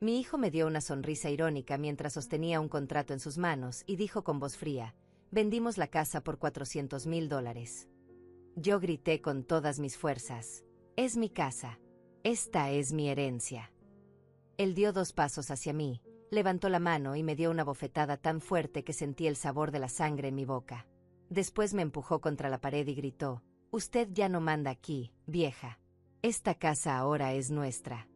Mi hijo me dio una sonrisa irónica mientras sostenía un contrato en sus manos y dijo con voz fría: vendimos la casa por $400,000. Yo grité con todas mis fuerzas: es mi casa. Esta es mi herencia. Él dio 2 pasos hacia mí, levantó la mano y me dio una bofetada tan fuerte que sentí el sabor de la sangre en mi boca. Después me empujó contra la pared y gritó: usted ya no manda aquí, vieja. Esta casa ahora es nuestra.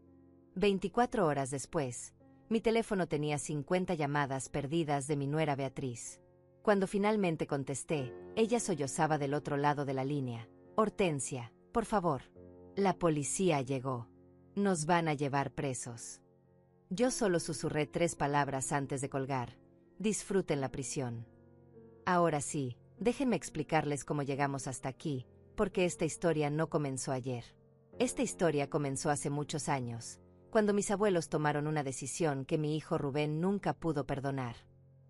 24 horas después, mi teléfono tenía 50 llamadas perdidas de mi nuera Beatriz. Cuando finalmente contesté, ella sollozaba del otro lado de la línea: Hortensia, por favor. La policía llegó. Nos van a llevar presos. Yo solo susurré 3 palabras antes de colgar: disfruten la prisión. Ahora sí, déjenme explicarles cómo llegamos hasta aquí, porque esta historia no comenzó ayer. Esta historia comenzó hace muchos años, cuando mis abuelos tomaron una decisión que mi hijo Rubén nunca pudo perdonar.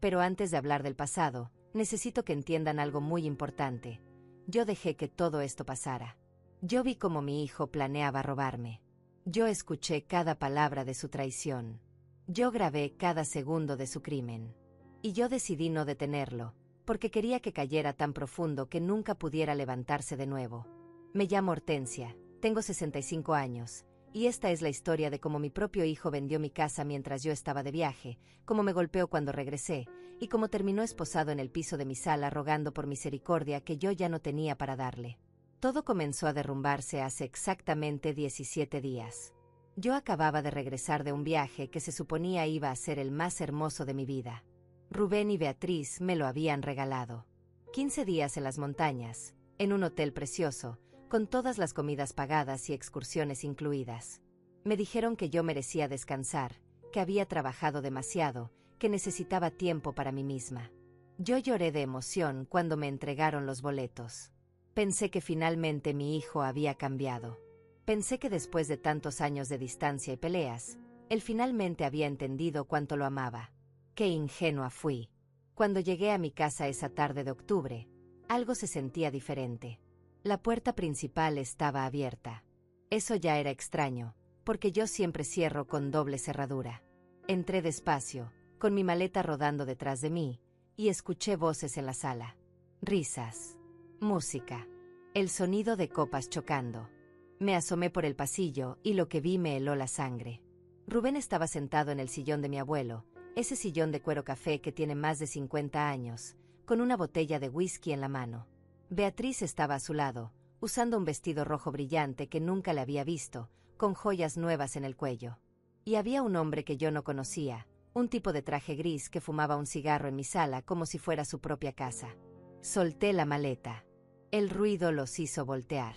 Pero antes de hablar del pasado, necesito que entiendan algo muy importante. Yo dejé que todo esto pasara. Yo vi cómo mi hijo planeaba robarme. Yo escuché cada palabra de su traición. Yo grabé cada segundo de su crimen. Y yo decidí no detenerlo, porque quería que cayera tan profundo que nunca pudiera levantarse de nuevo. Me llamo Hortensia, tengo 65 años, y esta es la historia de cómo mi propio hijo vendió mi casa mientras yo estaba de viaje, cómo me golpeó cuando regresé, y cómo terminó esposado en el piso de mi sala rogando por misericordia que yo ya no tenía para darle. Todo comenzó a derrumbarse hace exactamente 17 días. Yo acababa de regresar de un viaje que se suponía iba a ser el más hermoso de mi vida. Rubén y Beatriz me lo habían regalado. 15 días en las montañas, en un hotel precioso, con todas las comidas pagadas y excursiones incluidas. Me dijeron que yo merecía descansar, que había trabajado demasiado, que necesitaba tiempo para mí misma. Yo lloré de emoción cuando me entregaron los boletos. Pensé que finalmente mi hijo había cambiado. Pensé que después de tantos años de distancia y peleas, él finalmente había entendido cuánto lo amaba. ¡Qué ingenua fui! Cuando llegué a mi casa esa tarde de octubre, algo se sentía diferente. La puerta principal estaba abierta. Eso ya era extraño, porque yo siempre cierro con doble cerradura. Entré despacio, con mi maleta rodando detrás de mí, y escuché voces en la sala. Risas. Música. El sonido de copas chocando. Me asomé por el pasillo y lo que vi me heló la sangre. Rubén estaba sentado en el sillón de mi abuelo, ese sillón de cuero café que tiene más de 50 años, con una botella de whisky en la mano. Beatriz estaba a su lado, usando un vestido rojo brillante que nunca le había visto, con joyas nuevas en el cuello. Y había un hombre que yo no conocía, un tipo de traje gris que fumaba un cigarro en mi sala como si fuera su propia casa. Solté la maleta. El ruido los hizo voltear.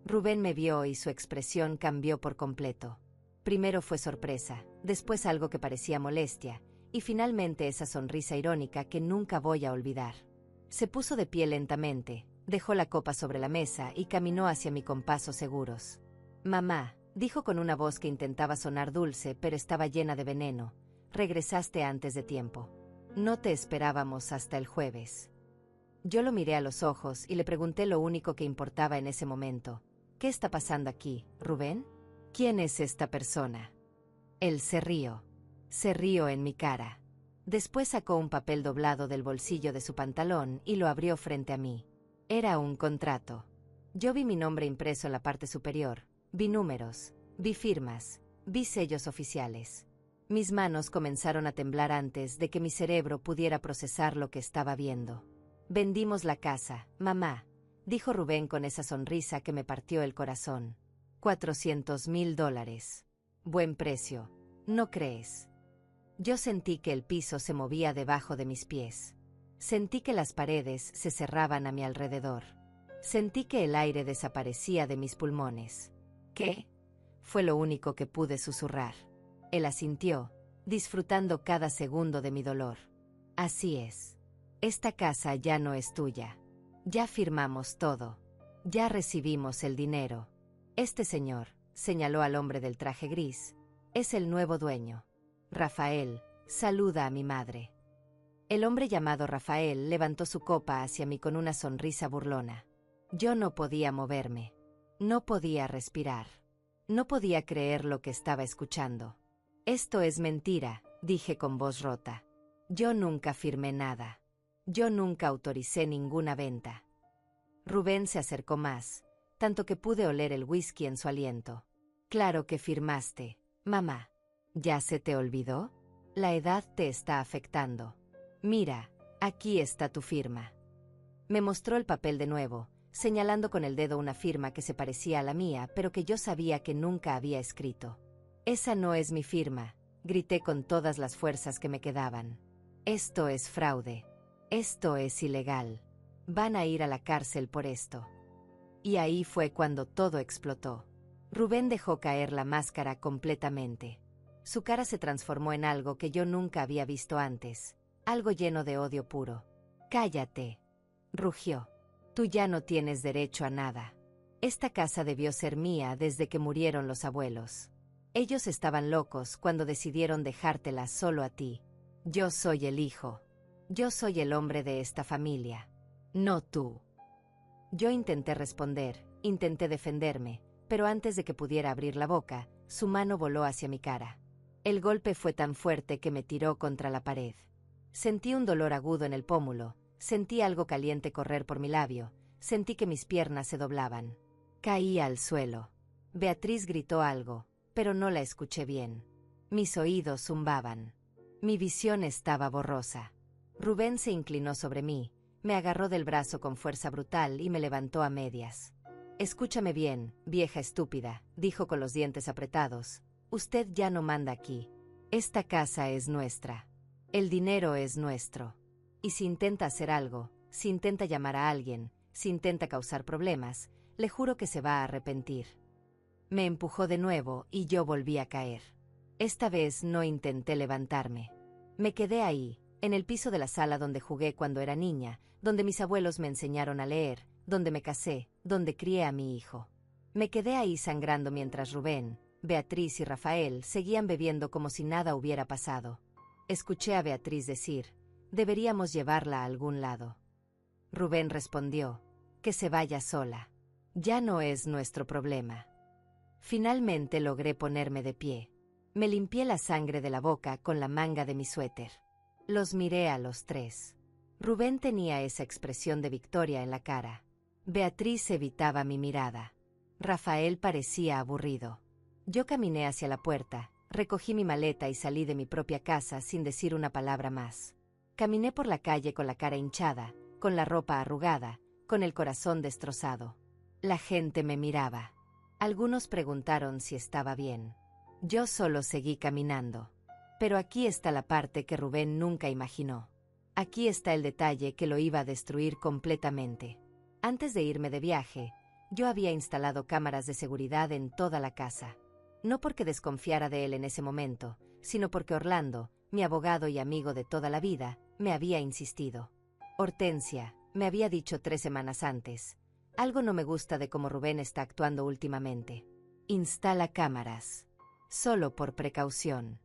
Rubén me vio y su expresión cambió por completo. Primero fue sorpresa, después algo que parecía molestia, y finalmente esa sonrisa irónica que nunca voy a olvidar. Se puso de pie lentamente, dejó la copa sobre la mesa y caminó hacia mí con pasos seguros. «Mamá», dijo con una voz que intentaba sonar dulce pero estaba llena de veneno, «regresaste antes de tiempo. No te esperábamos hasta el jueves». Yo lo miré a los ojos y le pregunté lo único que importaba en ese momento. «¿Qué está pasando aquí, Rubén? ¿Quién es esta persona?» Él se rió. Se rió en mi cara. Después sacó un papel doblado del bolsillo de su pantalón y lo abrió frente a mí. Era un contrato. Yo vi mi nombre impreso en la parte superior, vi números, vi firmas, vi sellos oficiales. Mis manos comenzaron a temblar antes de que mi cerebro pudiera procesar lo que estaba viendo. «Vendimos la casa, mamá», dijo Rubén con esa sonrisa que me partió el corazón. $400,000. Buen precio, ¿no crees? Yo sentí que el piso se movía debajo de mis pies. Sentí que las paredes se cerraban a mi alrededor. Sentí que el aire desaparecía de mis pulmones. «¿Qué?», fue lo único que pude susurrar. Él asintió, disfrutando cada segundo de mi dolor. «Así es. Esta casa ya no es tuya. Ya firmamos todo. Ya recibimos el dinero. Este señor», señaló al hombre del traje gris, «es el nuevo dueño. Rafael, saluda a mi madre». El hombre llamado Rafael levantó su copa hacia mí con una sonrisa burlona. Yo no podía moverme. No podía respirar. No podía creer lo que estaba escuchando. Esto es mentira, dije con voz rota. Yo nunca firmé nada. Yo nunca autoricé ninguna venta. Rubén se acercó más, tanto que pude oler el whisky en su aliento. Claro que firmaste, mamá. ¿Ya se te olvidó? La edad te está afectando. Mira, aquí está tu firma. Me mostró el papel de nuevo, señalando con el dedo una firma que se parecía a la mía, pero que yo sabía que nunca había escrito. Esa no es mi firma, grité con todas las fuerzas que me quedaban. Esto es fraude. Esto es ilegal. Van a ir a la cárcel por esto. Y ahí fue cuando todo explotó. Rubén dejó caer la máscara completamente. Su cara se transformó en algo que yo nunca había visto antes, algo lleno de odio puro. «Cállate», rugió. «Tú ya no tienes derecho a nada. Esta casa debió ser mía desde que murieron los abuelos. Ellos estaban locos cuando decidieron dejártela solo a ti. Yo soy el hijo. Yo soy el hombre de esta familia. No tú». Yo intenté responder, intenté defenderme, pero antes de que pudiera abrir la boca, su mano voló hacia mi cara. El golpe fue tan fuerte que me tiró contra la pared. Sentí un dolor agudo en el pómulo, sentí algo caliente correr por mi labio, sentí que mis piernas se doblaban. Caí al suelo. Beatriz gritó algo, pero no la escuché bien. Mis oídos zumbaban. Mi visión estaba borrosa. Rubén se inclinó sobre mí, me agarró del brazo con fuerza brutal y me levantó a medias. «Escúchame bien, vieja estúpida», dijo con los dientes apretados. «Usted ya no manda aquí. Esta casa es nuestra. El dinero es nuestro. Y si intenta hacer algo, si intenta llamar a alguien, si intenta causar problemas, le juro que se va a arrepentir». Me empujó de nuevo y yo volví a caer. Esta vez no intenté levantarme. Me quedé ahí, en el piso de la sala donde jugué cuando era niña, donde mis abuelos me enseñaron a leer, donde me casé, donde crié a mi hijo. Me quedé ahí sangrando mientras Rubén, Beatriz y Rafael seguían bebiendo como si nada hubiera pasado. Escuché a Beatriz decir: «Deberíamos llevarla a algún lado». Rubén respondió: «Que se vaya sola. Ya no es nuestro problema». Finalmente logré ponerme de pie. Me limpié la sangre de la boca con la manga de mi suéter. Los miré a los tres. Rubén tenía esa expresión de victoria en la cara. Beatriz evitaba mi mirada. Rafael parecía aburrido. Yo caminé hacia la puerta, recogí mi maleta y salí de mi propia casa sin decir una palabra más. Caminé por la calle con la cara hinchada, con la ropa arrugada, con el corazón destrozado. La gente me miraba. Algunos preguntaron si estaba bien. Yo solo seguí caminando. Pero aquí está la parte que Rubén nunca imaginó. Aquí está el detalle que lo iba a destruir completamente. Antes de irme de viaje, yo había instalado cámaras de seguridad en toda la casa. No porque desconfiara de él en ese momento, sino porque Orlando, mi abogado y amigo de toda la vida, me había insistido. Hortensia, me había dicho 3 semanas antes: «Algo no me gusta de cómo Rubén está actuando últimamente. Instala cámaras. Solo por precaución».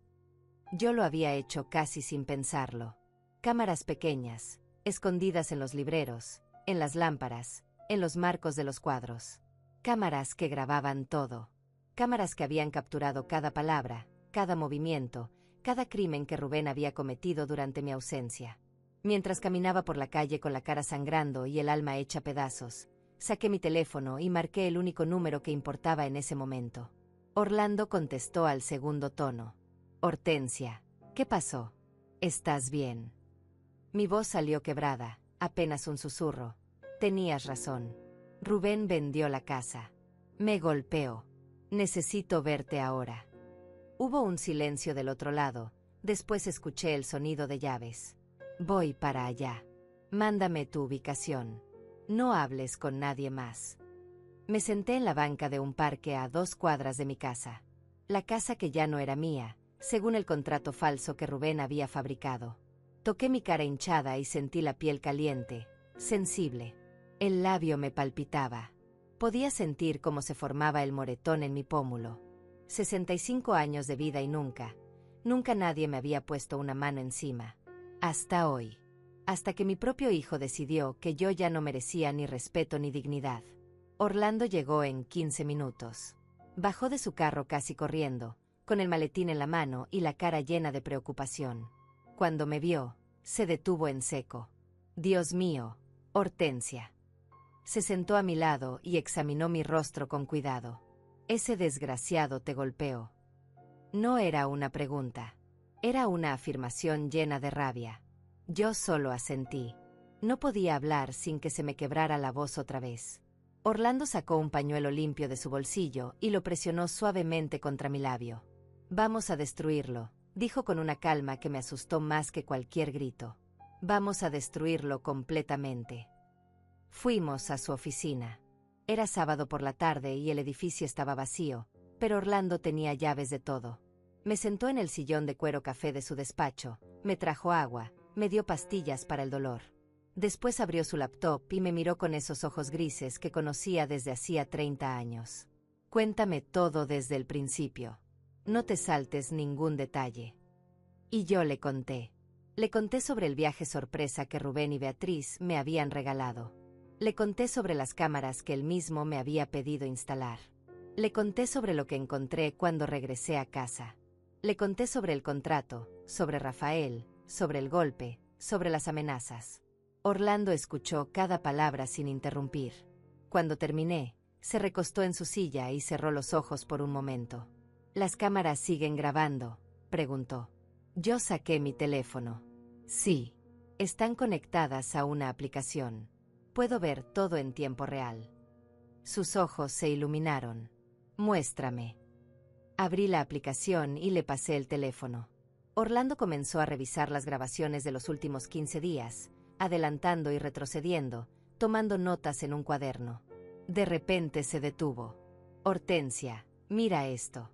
Yo lo había hecho casi sin pensarlo. Cámaras pequeñas, escondidas en los libreros, en las lámparas, en los marcos de los cuadros. Cámaras que grababan todo. Cámaras que habían capturado cada palabra, cada movimiento, cada crimen que Rubén había cometido durante mi ausencia. Mientras caminaba por la calle con la cara sangrando y el alma hecha pedazos, saqué mi teléfono y marqué el único número que importaba en ese momento. Orlando contestó al segundo tono. «Hortensia, ¿qué pasó? ¿Estás bien?» Mi voz salió quebrada, apenas un susurro. «Tenías razón. Rubén vendió la casa. Me golpeó. Necesito verte ahora». Hubo un silencio del otro lado, después escuché el sonido de llaves. «Voy para allá. Mándame tu ubicación. No hables con nadie más». Me senté en la banca de un parque a 2 cuadras de mi casa. La casa que ya no era mía, según el contrato falso que Rubén había fabricado. Toqué mi cara hinchada y sentí la piel caliente, sensible. El labio me palpitaba. Podía sentir cómo se formaba el moretón en mi pómulo. 65 años de vida y nunca nadie me había puesto una mano encima. Hasta hoy. Hasta que mi propio hijo decidió que yo ya no merecía ni respeto ni dignidad. Orlando llegó en 15 minutos. Bajó de su carro casi corriendo, con el maletín en la mano y la cara llena de preocupación. Cuando me vio, se detuvo en seco. «Dios mío, Hortensia». Se sentó a mi lado y examinó mi rostro con cuidado. «Ese desgraciado te golpeó». No era una pregunta. Era una afirmación llena de rabia. Yo solo asentí. No podía hablar sin que se me quebrara la voz otra vez. Orlando sacó un pañuelo limpio de su bolsillo y lo presionó suavemente contra mi labio. «Vamos a destruirlo», dijo con una calma que me asustó más que cualquier grito. «Vamos a destruirlo completamente». Fuimos a su oficina. Era sábado por la tarde y el edificio estaba vacío, pero Orlando tenía llaves de todo. Me sentó en el sillón de cuero café de su despacho, me trajo agua, me dio pastillas para el dolor. Después abrió su laptop y me miró con esos ojos grises que conocía desde hacía 30 años. «Cuéntame todo desde el principio. No te saltes ningún detalle». Y yo le conté. Le conté sobre el viaje sorpresa que Rubén y Beatriz me habían regalado. Le conté sobre las cámaras que él mismo me había pedido instalar. Le conté sobre lo que encontré cuando regresé a casa. Le conté sobre el contrato, sobre Rafael, sobre el golpe, sobre las amenazas. Orlando escuchó cada palabra sin interrumpir. Cuando terminé, se recostó en su silla y cerró los ojos por un momento. «¿Las cámaras siguen grabando?», preguntó. Yo saqué mi teléfono. «Sí. Están conectadas a una aplicación. Puedo ver todo en tiempo real». Sus ojos se iluminaron. «Muéstrame». Abrí la aplicación y le pasé el teléfono. Orlando comenzó a revisar las grabaciones de los últimos 15 días, adelantando y retrocediendo, tomando notas en un cuaderno. De repente se detuvo. «Hortensia, mira esto».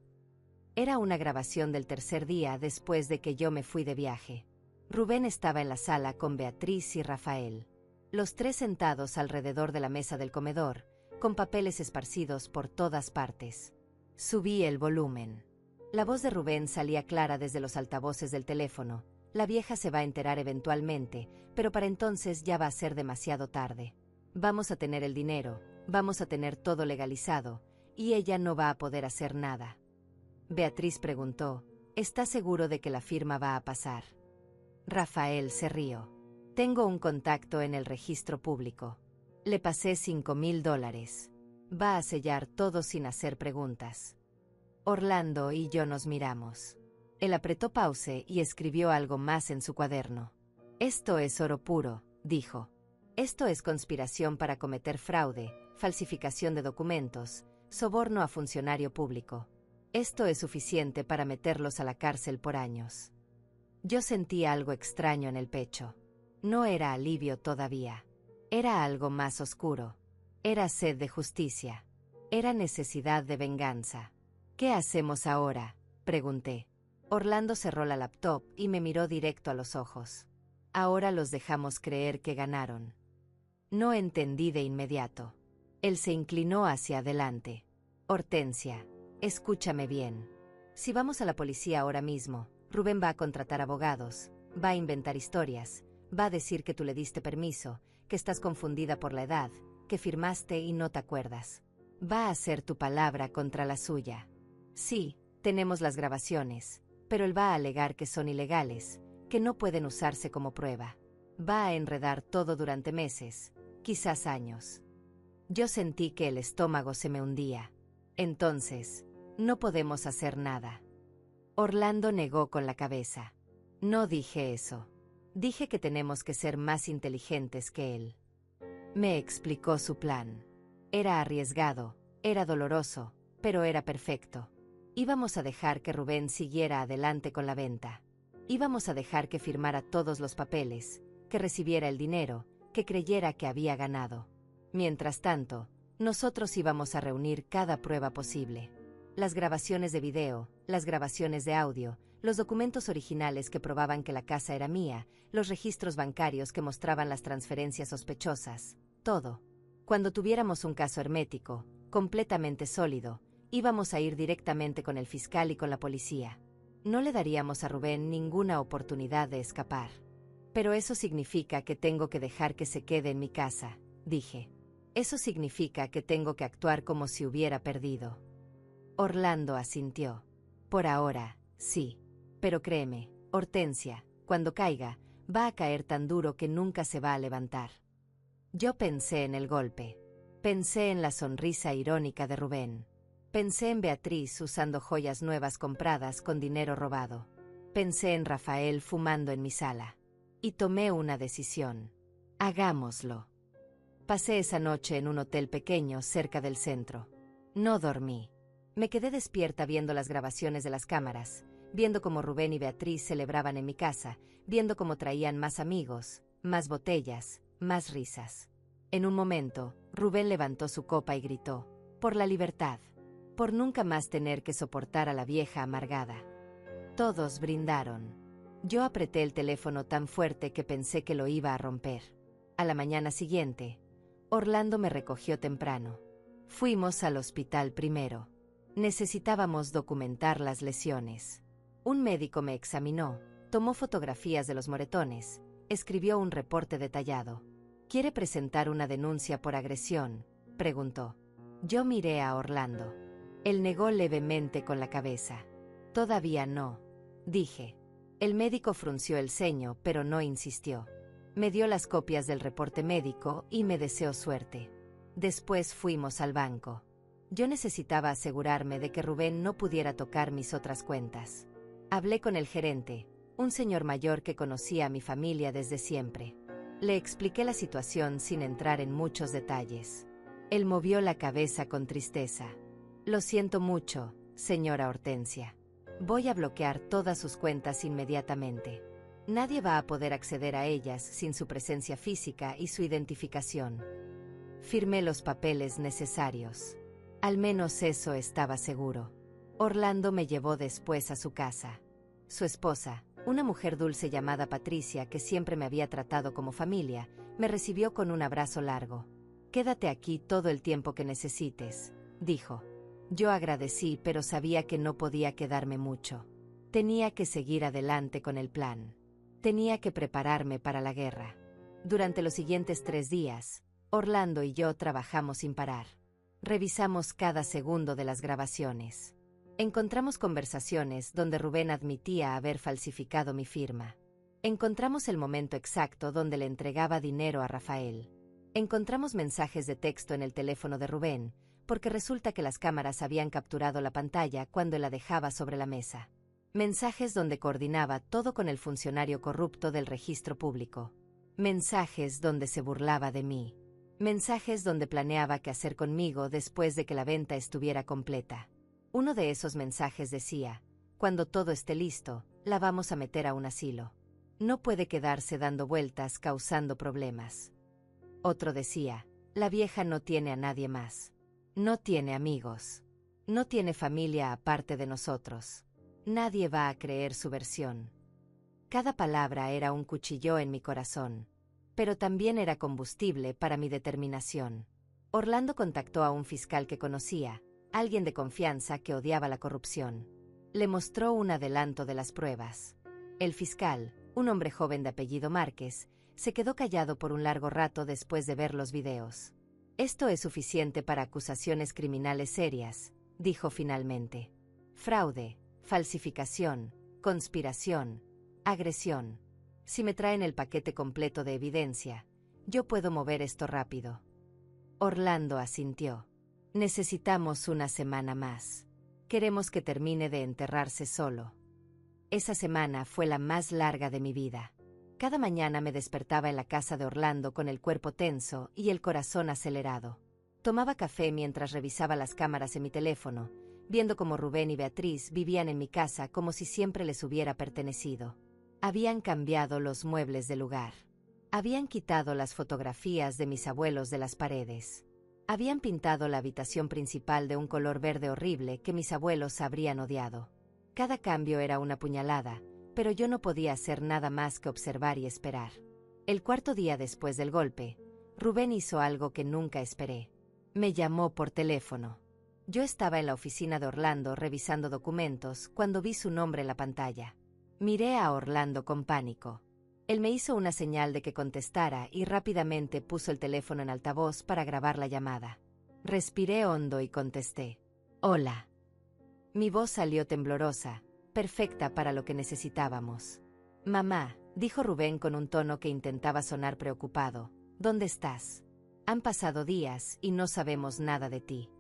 Era una grabación del tercer día después de que yo me fui de viaje. Rubén estaba en la sala con Beatriz y Rafael. Los tres sentados alrededor de la mesa del comedor, con papeles esparcidos por todas partes. Subí el volumen. La voz de Rubén salía clara desde los altavoces del teléfono. «La vieja se va a enterar eventualmente, pero para entonces ya va a ser demasiado tarde. Vamos a tener el dinero, vamos a tener todo legalizado, y ella no va a poder hacer nada». Beatriz preguntó: «¿Estás seguro de que la firma va a pasar?». Rafael se rió. «Tengo un contacto en el registro público. Le pasé $5,000. Va a sellar todo sin hacer preguntas». Orlando y yo nos miramos. Él apretó pause y escribió algo más en su cuaderno. «Esto es oro puro», dijo. «Esto es conspiración para cometer fraude, falsificación de documentos, soborno a funcionario público. Esto es suficiente para meterlos a la cárcel por años». Yo sentía algo extraño en el pecho. No era alivio todavía. Era algo más oscuro. Era sed de justicia. Era necesidad de venganza. «¿Qué hacemos ahora?», pregunté. Orlando cerró la laptop y me miró directo a los ojos. «Ahora los dejamos creer que ganaron». No entendí de inmediato. Él se inclinó hacia adelante. «Hortensia, escúchame bien. Si vamos a la policía ahora mismo, Rubén va a contratar abogados, va a inventar historias, va a decir que tú le diste permiso, que estás confundida por la edad, que firmaste y no te acuerdas. Va a hacer tu palabra contra la suya. Sí, tenemos las grabaciones, pero él va a alegar que son ilegales, que no pueden usarse como prueba. Va a enredar todo durante meses, quizás años». Yo sentí que el estómago se me hundía. «Entonces, no podemos hacer nada». Orlando negó con la cabeza. «No dije eso. Dije que tenemos que ser más inteligentes que él». Me explicó su plan. Era arriesgado, era doloroso, pero era perfecto. Íbamos a dejar que Rubén siguiera adelante con la venta. Íbamos a dejar que firmara todos los papeles, que recibiera el dinero, que creyera que había ganado. Mientras tanto, nosotros íbamos a reunir cada prueba posible. Las grabaciones de video, las grabaciones de audio, los documentos originales que probaban que la casa era mía, los registros bancarios que mostraban las transferencias sospechosas, todo. Cuando tuviéramos un caso hermético, completamente sólido, íbamos a ir directamente con el fiscal y con la policía. No le daríamos a Rubén ninguna oportunidad de escapar. «Pero eso significa que tengo que dejar que se quede en mi casa», dije. «Eso significa que tengo que actuar como si hubiera perdido». Orlando asintió. Por ahora, sí. Pero créeme, Hortensia, cuando caiga, va a caer tan duro que nunca se va a levantar. Yo pensé en el golpe. Pensé en la sonrisa irónica de Rubén. Pensé en Beatriz usando joyas nuevas compradas con dinero robado. Pensé en Rafael fumando en mi sala. Y tomé una decisión. Hagámoslo. Pasé esa noche en un hotel pequeño cerca del centro. No dormí. Me quedé despierta viendo las grabaciones de las cámaras, viendo cómo Rubén y Beatriz celebraban en mi casa, viendo cómo traían más amigos, más botellas, más risas. En un momento, Rubén levantó su copa y gritó, «Por la libertad, por nunca más tener que soportar a la vieja amargada». Todos brindaron. Yo apreté el teléfono tan fuerte que pensé que lo iba a romper. A la mañana siguiente, Orlando me recogió temprano. Fuimos al hospital primero. Necesitábamos documentar las lesiones. Un médico me examinó, tomó fotografías de los moretones, escribió un reporte detallado. ¿Quiere presentar una denuncia por agresión?, preguntó. Yo miré a Orlando. Él negó levemente con la cabeza. Todavía no, dije. El médico frunció el ceño, pero no insistió. Me dio las copias del reporte médico y me deseó suerte. Después fuimos al banco. Yo necesitaba asegurarme de que Rubén no pudiera tocar mis otras cuentas. Hablé con el gerente, un señor mayor que conocía a mi familia desde siempre. Le expliqué la situación sin entrar en muchos detalles. Él movió la cabeza con tristeza. Lo siento mucho, señora Hortensia. Voy a bloquear todas sus cuentas inmediatamente. Nadie va a poder acceder a ellas sin su presencia física y su identificación. Firmé los papeles necesarios. Al menos eso estaba seguro. Orlando me llevó después a su casa. Su esposa, una mujer dulce llamada Patricia que siempre me había tratado como familia, me recibió con un abrazo largo. «Quédate aquí todo el tiempo que necesites», dijo. Yo agradecí, pero sabía que no podía quedarme mucho. Tenía que seguir adelante con el plan. Tenía que prepararme para la guerra. Durante los siguientes 3 días, Orlando y yo trabajamos sin parar. Revisamos cada segundo de las grabaciones. Encontramos conversaciones donde Rubén admitía haber falsificado mi firma. Encontramos el momento exacto donde le entregaba dinero a Rafael. Encontramos mensajes de texto en el teléfono de Rubén, porque resulta que las cámaras habían capturado la pantalla cuando la dejaba sobre la mesa. Mensajes donde coordinaba todo con el funcionario corrupto del registro público. Mensajes donde se burlaba de mí. Mensajes donde planeaba qué hacer conmigo después de que la venta estuviera completa. Uno de esos mensajes decía, «Cuando todo esté listo, la vamos a meter a un asilo. No puede quedarse dando vueltas causando problemas». Otro decía, «La vieja no tiene a nadie más. No tiene amigos. No tiene familia aparte de nosotros. Nadie va a creer su versión». Cada palabra era un cuchillo en mi corazón, pero también era combustible para mi determinación. Orlando contactó a un fiscal que conocía, alguien de confianza que odiaba la corrupción. Le mostró un adelanto de las pruebas. El fiscal, un hombre joven de apellido Márquez, se quedó callado por un largo rato después de ver los videos. «Esto es suficiente para acusaciones criminales serias», dijo finalmente. «Fraude, falsificación, conspiración, agresión. Si me traen el paquete completo de evidencia, yo puedo mover esto rápido». Orlando asintió. «Necesitamos una semana más. Queremos que termine de enterrarse solo». Esa semana fue la más larga de mi vida. Cada mañana me despertaba en la casa de Orlando con el cuerpo tenso y el corazón acelerado. Tomaba café mientras revisaba las cámaras en mi teléfono, viendo cómo Rubén y Beatriz vivían en mi casa como si siempre les hubiera pertenecido. Habían cambiado los muebles del lugar. Habían quitado las fotografías de mis abuelos de las paredes. Habían pintado la habitación principal de un color verde horrible que mis abuelos habrían odiado. Cada cambio era una puñalada, pero yo no podía hacer nada más que observar y esperar. El 4.º día después del golpe, Rubén hizo algo que nunca esperé. Me llamó por teléfono. Yo estaba en la oficina de Orlando revisando documentos cuando vi su nombre en la pantalla. Miré a Orlando con pánico. Él me hizo una señal de que contestara y rápidamente puso el teléfono en altavoz para grabar la llamada. Respiré hondo y contesté. «Hola». Mi voz salió temblorosa, perfecta para lo que necesitábamos. Mamá, dijo Rubén con un tono que intentaba sonar preocupado, ¿dónde estás? Han pasado días y no sabemos nada de ti.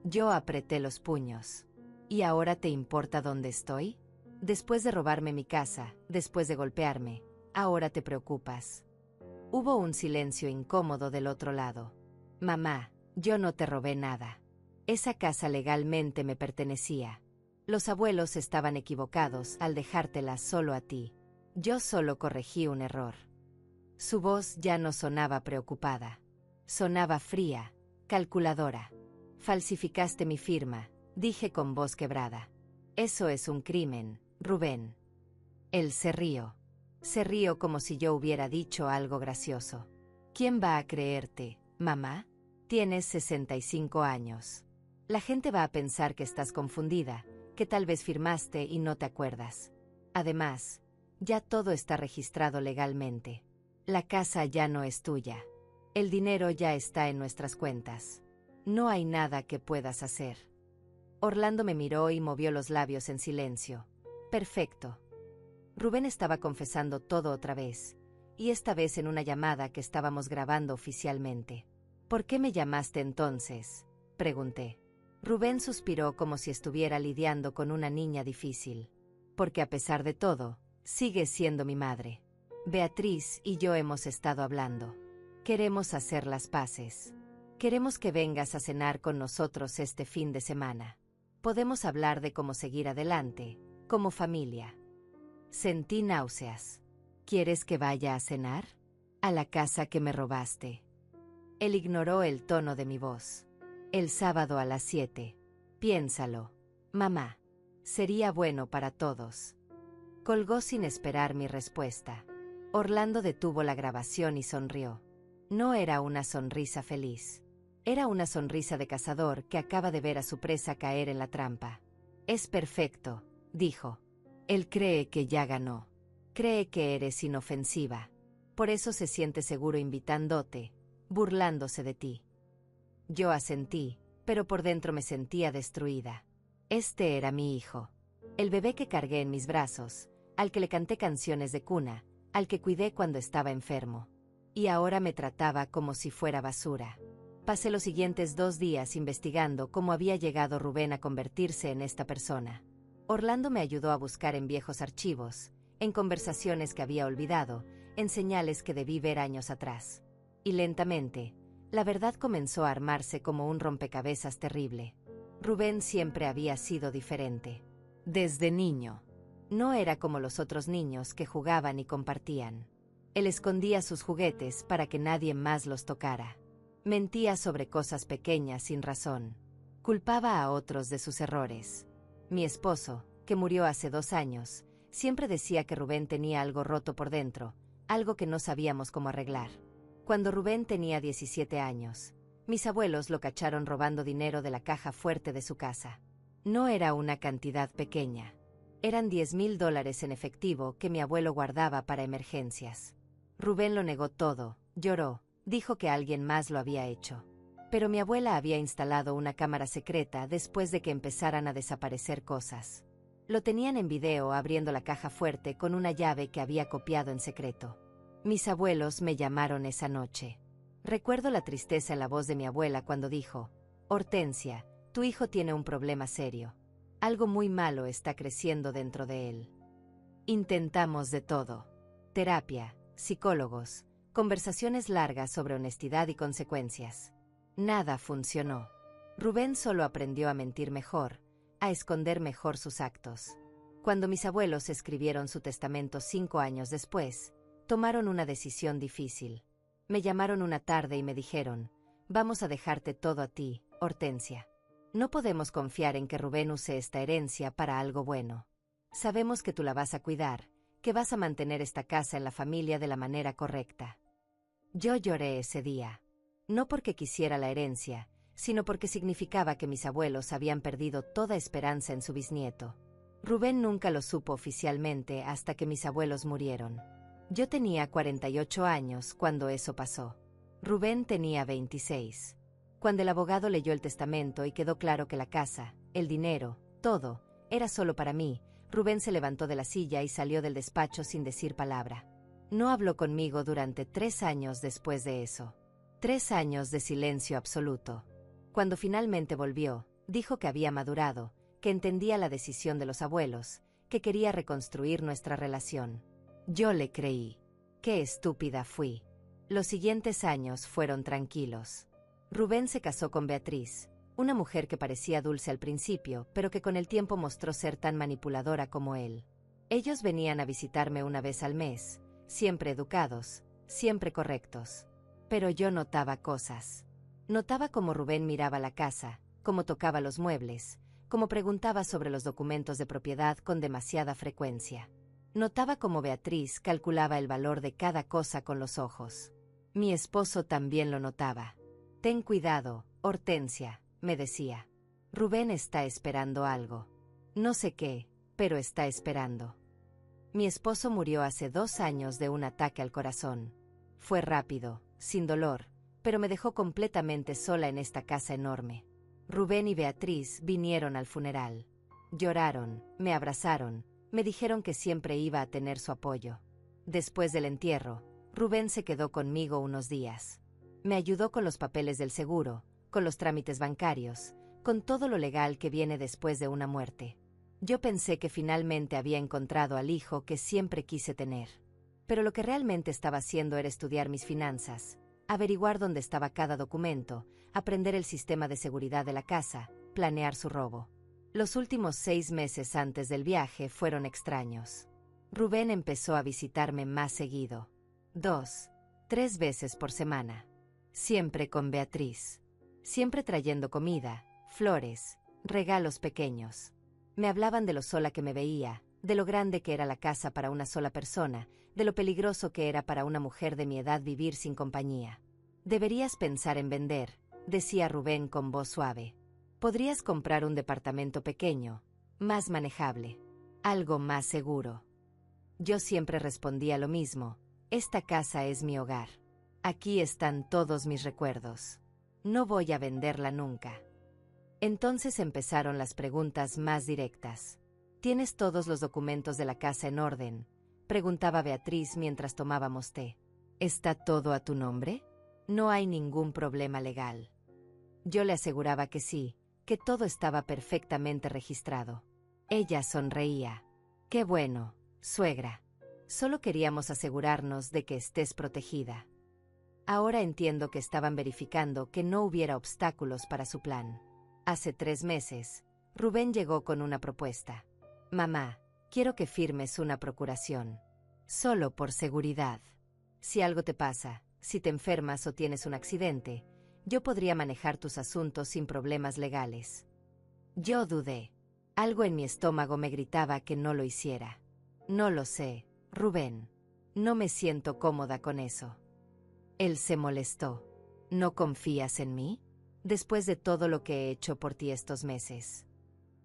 Yo apreté los puños. ¿Y ahora te importa dónde estoy? Después de robarme mi casa, después de golpearme, ahora te preocupas. Hubo un silencio incómodo del otro lado. Mamá, yo no te robé nada. Esa casa legalmente me pertenecía. Los abuelos estaban equivocados al dejártela solo a ti. Yo solo corregí un error. Su voz ya no sonaba preocupada. Sonaba fría, calculadora. Falsificaste mi firma, dije con voz quebrada. Eso es un crimen, Rubén. Él se rió. Se rió como si yo hubiera dicho algo gracioso. ¿Quién va a creerte, mamá? Tienes 65 años. La gente va a pensar que estás confundida, que tal vez firmaste y no te acuerdas. Además, ya todo está registrado legalmente. La casa ya no es tuya. El dinero ya está en nuestras cuentas. No hay nada que puedas hacer. Orlando me miró y movió los labios en silencio. Perfecto. Rubén estaba confesando todo otra vez, y esta vez en una llamada que estábamos grabando oficialmente. ¿Por qué me llamaste entonces?, pregunté. Rubén suspiró como si estuviera lidiando con una niña difícil. Porque a pesar de todo, sigues siendo mi madre. Beatriz y yo hemos estado hablando. Queremos hacer las paces. Queremos que vengas a cenar con nosotros este fin de semana. Podemos hablar de cómo seguir adelante, como familia. Sentí náuseas. ¿Quieres que vaya a cenar? A la casa que me robaste. Él ignoró el tono de mi voz. El sábado a las 7. Piénsalo, mamá. Sería bueno para todos. Colgó sin esperar mi respuesta. Orlando detuvo la grabación y sonrió. No era una sonrisa feliz. Era una sonrisa de cazador que acaba de ver a su presa caer en la trampa. Es perfecto, dijo. Él cree que ya ganó. Cree que eres inofensiva. Por eso se siente seguro invitándote, burlándose de ti. Yo asentí, pero por dentro me sentía destruida. Este era mi hijo. El bebé que cargué en mis brazos, al que le canté canciones de cuna, al que cuidé cuando estaba enfermo. Y ahora me trataba como si fuera basura. Pasé los siguientes 2 días investigando cómo había llegado Rubén a convertirse en esta persona. Orlando me ayudó a buscar en viejos archivos, en conversaciones que había olvidado, en señales que debí ver años atrás. Y lentamente, la verdad comenzó a armarse como un rompecabezas terrible. Rubén siempre había sido diferente. Desde niño. No era como los otros niños que jugaban y compartían. Él escondía sus juguetes para que nadie más los tocara. Mentía sobre cosas pequeñas sin razón. Culpaba a otros de sus errores. Mi esposo, que murió hace 2 años, siempre decía que Rubén tenía algo roto por dentro, algo que no sabíamos cómo arreglar. Cuando Rubén tenía 17 años, mis abuelos lo cacharon robando dinero de la caja fuerte de su casa. No era una cantidad pequeña. Eran $10,000 en efectivo que mi abuelo guardaba para emergencias. Rubén lo negó todo, lloró, dijo que alguien más lo había hecho. Pero mi abuela había instalado una cámara secreta después de que empezaran a desaparecer cosas. Lo tenían en video abriendo la caja fuerte con una llave que había copiado en secreto. Mis abuelos me llamaron esa noche. Recuerdo la tristeza en la voz de mi abuela cuando dijo: Hortensia, tu hijo tiene un problema serio. Algo muy malo está creciendo dentro de él. Intentamos de todo. Terapia, psicólogos, conversaciones largas sobre honestidad y consecuencias. Nada funcionó. Rubén solo aprendió a mentir mejor, a esconder mejor sus actos. Cuando mis abuelos escribieron su testamento 5 años después, tomaron una decisión difícil. Me llamaron una tarde y me dijeron: vamos a dejarte todo a ti, Hortensia. No podemos confiar en que Rubén use esta herencia para algo bueno. Sabemos que tú la vas a cuidar, que vas a mantener esta casa en la familia de la manera correcta. Yo lloré ese día. No porque quisiera la herencia, sino porque significaba que mis abuelos habían perdido toda esperanza en su bisnieto. Rubén nunca lo supo oficialmente hasta que mis abuelos murieron. Yo tenía 48 años cuando eso pasó. Rubén tenía 26. Cuando el abogado leyó el testamento y quedó claro que la casa, el dinero, todo, era solo para mí. Rubén se levantó de la silla y salió del despacho sin decir palabra. No habló conmigo durante 3 años después de eso. 3 años de silencio absoluto. Cuando finalmente volvió, dijo que había madurado, que entendía la decisión de los abuelos, que quería reconstruir nuestra relación. Yo le creí. Qué estúpida fui. Los siguientes años fueron tranquilos. Rubén se casó con Beatriz, una mujer que parecía dulce al principio, pero que con el tiempo mostró ser tan manipuladora como él. Ellos venían a visitarme una vez al mes, siempre educados, siempre correctos. Pero yo notaba cosas. Notaba cómo Rubén miraba la casa, cómo tocaba los muebles, cómo preguntaba sobre los documentos de propiedad con demasiada frecuencia. Notaba cómo Beatriz calculaba el valor de cada cosa con los ojos. Mi esposo también lo notaba. Ten cuidado, Hortensia, me decía. Rubén está esperando algo. No sé qué, pero está esperando. Mi esposo murió hace 2 años de un ataque al corazón. Fue rápido, sin dolor, pero me dejó completamente sola en esta casa enorme. Rubén y Beatriz vinieron al funeral. Lloraron, me abrazaron, me dijeron que siempre iba a tener su apoyo. Después del entierro, Rubén se quedó conmigo unos días. Me ayudó con los papeles del seguro, con los trámites bancarios, con todo lo legal que viene después de una muerte. Yo pensé que finalmente había encontrado al hijo que siempre quise tener. Pero lo que realmente estaba haciendo era estudiar mis finanzas, averiguar dónde estaba cada documento, aprender el sistema de seguridad de la casa, planear su robo. Los últimos 6 meses antes del viaje fueron extraños. Rubén empezó a visitarme más seguido. 2, 3 veces por semana. Siempre con Beatriz. Siempre trayendo comida, flores, regalos pequeños. Me hablaban de lo sola que me veía, de lo grande que era la casa para una sola persona, de lo peligroso que era para una mujer de mi edad vivir sin compañía. Deberías pensar en vender, decía Rubén con voz suave. Podrías comprar un departamento pequeño, más manejable, algo más seguro. Yo siempre respondía lo mismo: esta casa es mi hogar. Aquí están todos mis recuerdos. No voy a venderla nunca. Entonces empezaron las preguntas más directas. ¿Tienes todos los documentos de la casa en orden?, preguntaba Beatriz mientras tomábamos té. ¿Está todo a tu nombre? No hay ningún problema legal. Yo le aseguraba que sí, que todo estaba perfectamente registrado. Ella sonreía. Qué bueno, suegra. Solo queríamos asegurarnos de que estés protegida. Ahora entiendo que estaban verificando que no hubiera obstáculos para su plan. Hace 3 meses, Rubén llegó con una propuesta. Mamá, quiero que firmes una procuración. Solo por seguridad. Si algo te pasa, si te enfermas o tienes un accidente, yo podría manejar tus asuntos sin problemas legales. Yo dudé. Algo en mi estómago me gritaba que no lo hiciera. No lo sé, Rubén. No me siento cómoda con eso. Él se molestó. ¿No confías en mí? Después de todo lo que he hecho por ti estos meses.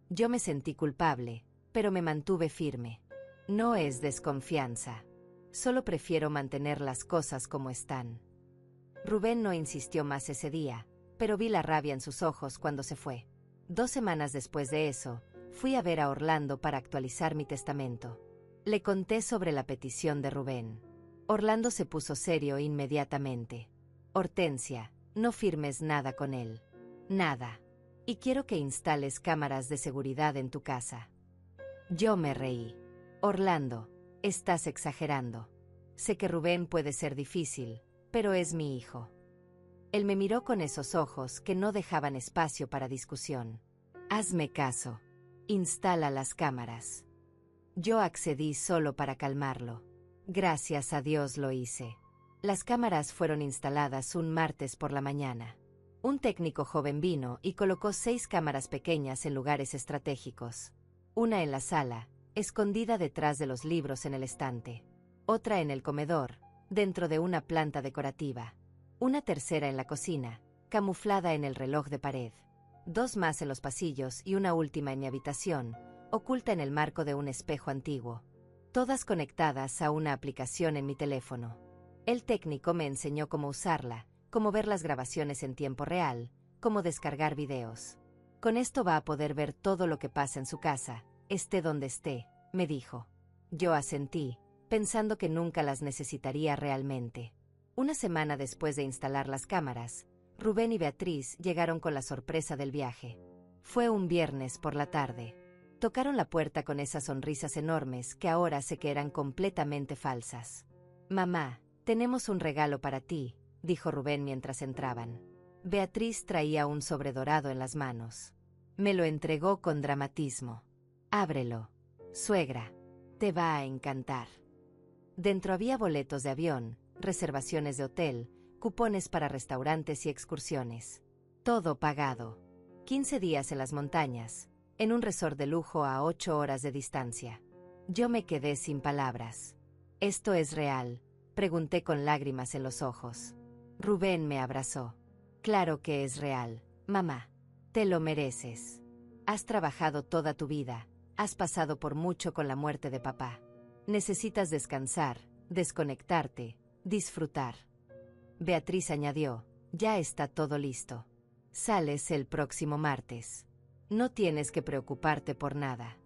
Yo me sentí culpable, pero me mantuve firme. No es desconfianza. Solo prefiero mantener las cosas como están. Rubén no insistió más ese día, pero vi la rabia en sus ojos cuando se fue. 2 semanas después de eso, fui a ver a Orlando para actualizar mi testamento. Le conté sobre la petición de Rubén. Orlando se puso serio inmediatamente. Hortensia, no firmes nada con él. Nada. Y quiero que instales cámaras de seguridad en tu casa. Yo me reí. Orlando, estás exagerando. Sé que Rubén puede ser difícil, pero es mi hijo. Él me miró con esos ojos que no dejaban espacio para discusión. Hazme caso. Instala las cámaras. Yo accedí solo para calmarlo. Gracias a Dios lo hice. Las cámaras fueron instaladas un martes por la mañana. Un técnico joven vino y colocó 6 cámaras pequeñas en lugares estratégicos. Una en la sala, escondida detrás de los libros en el estante. Otra en el comedor, dentro de una planta decorativa. Una tercera en la cocina, camuflada en el reloj de pared. 2 más en los pasillos y una última en mi habitación, oculta en el marco de un espejo antiguo. Todas conectadas a una aplicación en mi teléfono. El técnico me enseñó cómo usarla, cómo ver las grabaciones en tiempo real, cómo descargar videos. Con esto va a poder ver todo lo que pasa en su casa, esté donde esté, me dijo. Yo asentí, pensando que nunca las necesitaría realmente. Una semana después de instalar las cámaras, Rubén y Beatriz llegaron con la sorpresa del viaje. Fue un viernes por la tarde. Tocaron la puerta con esas sonrisas enormes que ahora sé que eran completamente falsas. «Mamá, tenemos un regalo para ti», dijo Rubén mientras entraban. Beatriz traía un sobre dorado en las manos. Me lo entregó con dramatismo. «Ábrelo. Suegra, te va a encantar». Dentro había boletos de avión, reservaciones de hotel, cupones para restaurantes y excursiones. Todo pagado. 15 días en las montañas, en un resort de lujo a 8 horas de distancia. Yo me quedé sin palabras. «¿Esto es real?», pregunté con lágrimas en los ojos. Rubén me abrazó. «Claro que es real, mamá. Te lo mereces. Has trabajado toda tu vida, has pasado por mucho con la muerte de papá. Necesitas descansar, desconectarte, disfrutar». Beatriz añadió: «Ya está todo listo. Sales el próximo martes. No tienes que preocuparte por nada».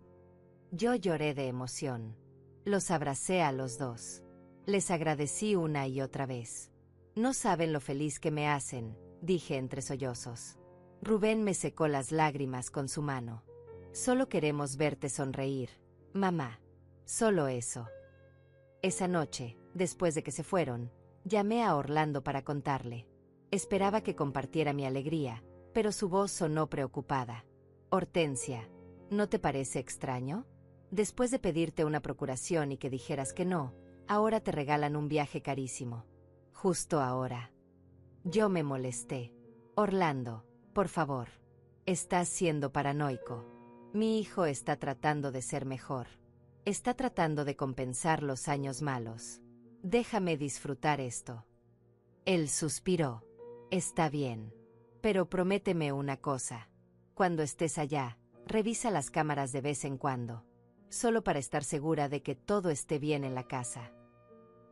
Yo lloré de emoción. Los abracé a los dos. Les agradecí una y otra vez. «No saben lo feliz que me hacen», dije entre sollozos. Rubén me secó las lágrimas con su mano. «Solo queremos verte sonreír, mamá. Solo eso». Esa noche, después de que se fueron, llamé a Orlando para contarle. Esperaba que compartiera mi alegría, pero su voz sonó preocupada. «Hortensia, ¿no te parece extraño? Después de pedirte una procuración y que dijeras que no, ahora te regalan un viaje carísimo. Justo ahora». Yo me molesté. «Orlando, por favor. Estás siendo paranoico. Mi hijo está tratando de ser mejor. Está tratando de compensar los años malos. Déjame disfrutar esto». Él suspiró. «Está bien. Pero prométeme una cosa. Cuando estés allá, revisa las cámaras de vez en cuando. Solo para estar segura de que todo esté bien en la casa».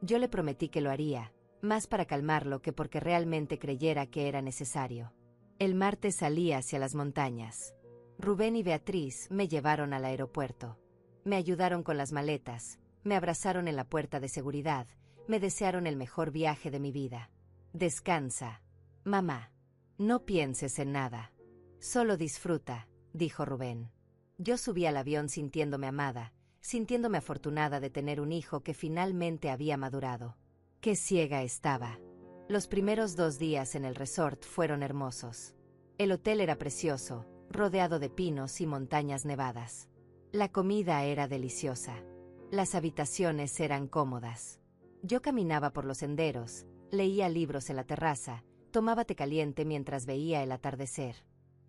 Yo le prometí que lo haría, más para calmarlo que porque realmente creyera que era necesario. El martes salí hacia las montañas. Rubén y Beatriz me llevaron al aeropuerto. Me ayudaron con las maletas, me abrazaron en la puerta de seguridad, me desearon el mejor viaje de mi vida. «Descansa, mamá. No pienses en nada. Solo disfruta», dijo Rubén. Yo subí al avión sintiéndome amada, sintiéndome afortunada de tener un hijo que finalmente había madurado. Qué ciega estaba. Los primeros 2 días en el resort fueron hermosos. El hotel era precioso, rodeado de pinos y montañas nevadas. La comida era deliciosa. Las habitaciones eran cómodas. Yo caminaba por los senderos, leía libros en la terraza, tomaba té caliente mientras veía el atardecer.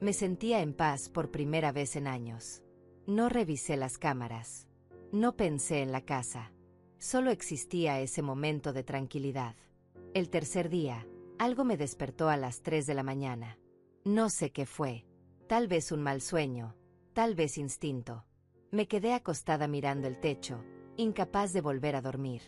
Me sentía en paz por primera vez en años. No revisé las cámaras. No pensé en la casa. Solo existía ese momento de tranquilidad. El tercer día, algo me despertó a las 3 de la mañana. No sé qué fue. Tal vez un mal sueño, tal vez instinto. Me quedé acostada mirando el techo, incapaz de volver a dormir.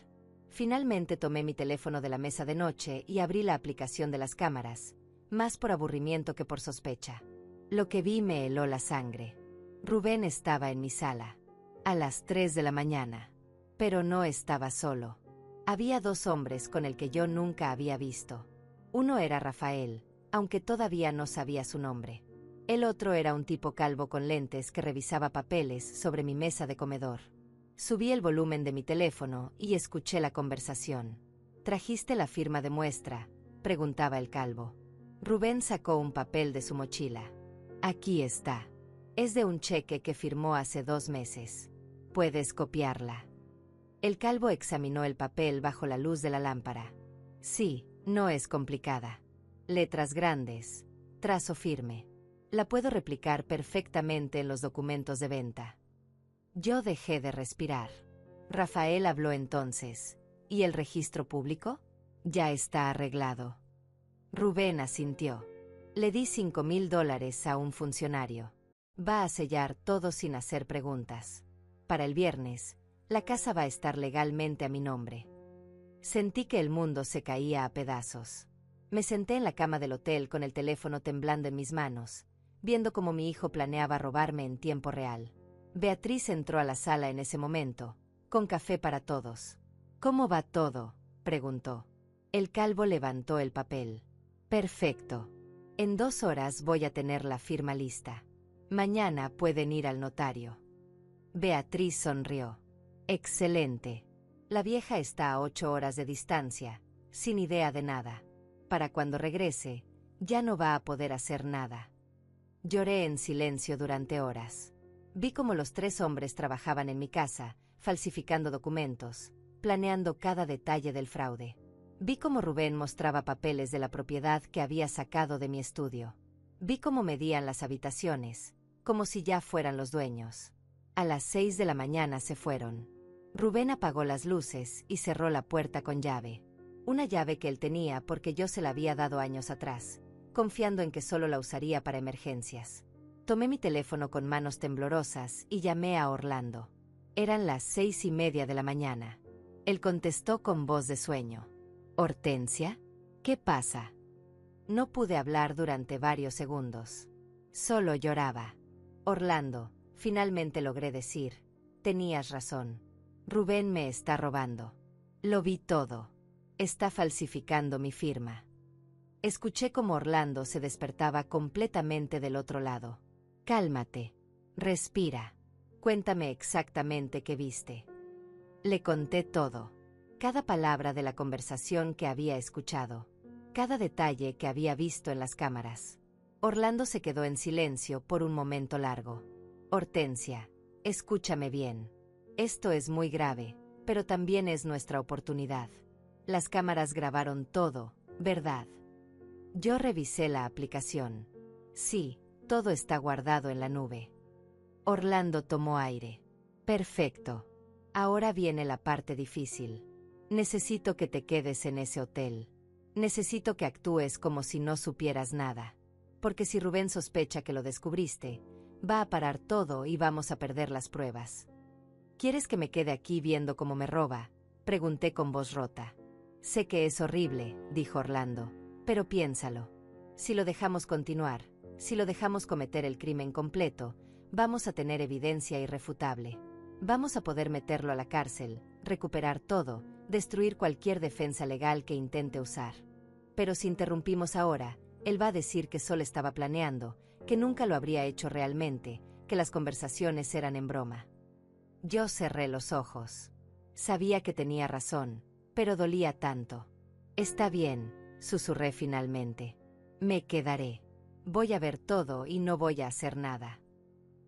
Finalmente tomé mi teléfono de la mesa de noche y abrí la aplicación de las cámaras, más por aburrimiento que por sospecha. Lo que vi me heló la sangre. Rubén estaba en mi sala. A las 3 de la mañana. Pero no estaba solo. Había 2 hombres con el que yo nunca había visto. Uno era Rafael, aunque todavía no sabía su nombre. El otro era un tipo calvo con lentes que revisaba papeles sobre mi mesa de comedor. Subí el volumen de mi teléfono y escuché la conversación. «¿Trajiste la firma de muestra?», preguntaba el calvo. Rubén sacó un papel de su mochila. «Aquí está. Es de un cheque que firmó hace 2 meses. Puedes copiarla». El calvo examinó el papel bajo la luz de la lámpara. «Sí, no es complicada. Letras grandes, trazo firme. La puedo replicar perfectamente en los documentos de venta». Yo dejé de respirar. Rafael habló entonces. «¿Y el registro público?». «Ya está arreglado». Rubén asintió. Le di $5,000 a un funcionario. Va a sellar todo sin hacer preguntas. Para el viernes, la casa va a estar legalmente a mi nombre. Sentí que el mundo se caía a pedazos. Me senté en la cama del hotel con el teléfono temblando en mis manos. viendo cómo mi hijo planeaba robarme en tiempo real. Beatriz entró a la sala en ese momento, con café para todos. ¿Cómo va todo?, preguntó. El calvo levantó el papel. Perfecto. En 2 horas voy a tener la firma lista. Mañana pueden ir al notario. Beatriz sonrió. Excelente. La vieja está a 8 horas de distancia, sin idea de nada. Para cuando regrese, ya no va a poder hacer nada. Lloré en silencio durante horas. Vi cómo los 3 hombres trabajaban en mi casa, falsificando documentos, planeando cada detalle del fraude. Vi cómo Rubén mostraba papeles de la propiedad que había sacado de mi estudio. Vi cómo medían las habitaciones, como si ya fueran los dueños. A las 6 de la mañana se fueron. Rubén apagó las luces y cerró la puerta con llave. Una llave que él tenía porque yo se la había dado años atrás, confiando en que solo la usaría para emergencias. Tomé mi teléfono con manos temblorosas y llamé a Orlando. Eran las 6:30 de la mañana. Él contestó con voz de sueño. «¿Hortensia? ¿Qué pasa?» No pude hablar durante varios segundos. Solo lloraba. «Orlando», finalmente logré decir. «Tenías razón. Rubén me está robando. Lo vi todo. Está falsificando mi firma». Escuché cómo Orlando se despertaba completamente del otro lado. «Cálmate. Respira. Cuéntame exactamente qué viste». Le conté todo. Cada palabra de la conversación que había escuchado. Cada detalle que había visto en las cámaras. Orlando se quedó en silencio por un momento largo. «Hortensia, escúchame bien. Esto es muy grave, pero también es nuestra oportunidad. Las cámaras grabaron todo, ¿verdad?» Yo revisé la aplicación. Sí, todo está guardado en la nube. Orlando tomó aire. Perfecto. Ahora viene la parte difícil. Necesito que te quedes en ese hotel. Necesito que actúes como si no supieras nada. Porque si Rubén sospecha que lo descubriste, va a parar todo y vamos a perder las pruebas. ¿Quieres que me quede aquí viendo cómo me roba?, pregunté con voz rota. Sé que es horrible, dijo Orlando, pero piénsalo. Si lo dejamos continuar, si lo dejamos cometer el crimen completo, vamos a tener evidencia irrefutable. Vamos a poder meterlo a la cárcel, recuperar todo, destruir cualquier defensa legal que intente usar. Pero si interrumpimos ahora, él va a decir que solo estaba planeando, que nunca lo habría hecho realmente, que las conversaciones eran en broma. Yo cerré los ojos. Sabía que tenía razón, pero dolía tanto. Está bien, susurré finalmente. Me quedaré. Voy a ver todo y no voy a hacer nada.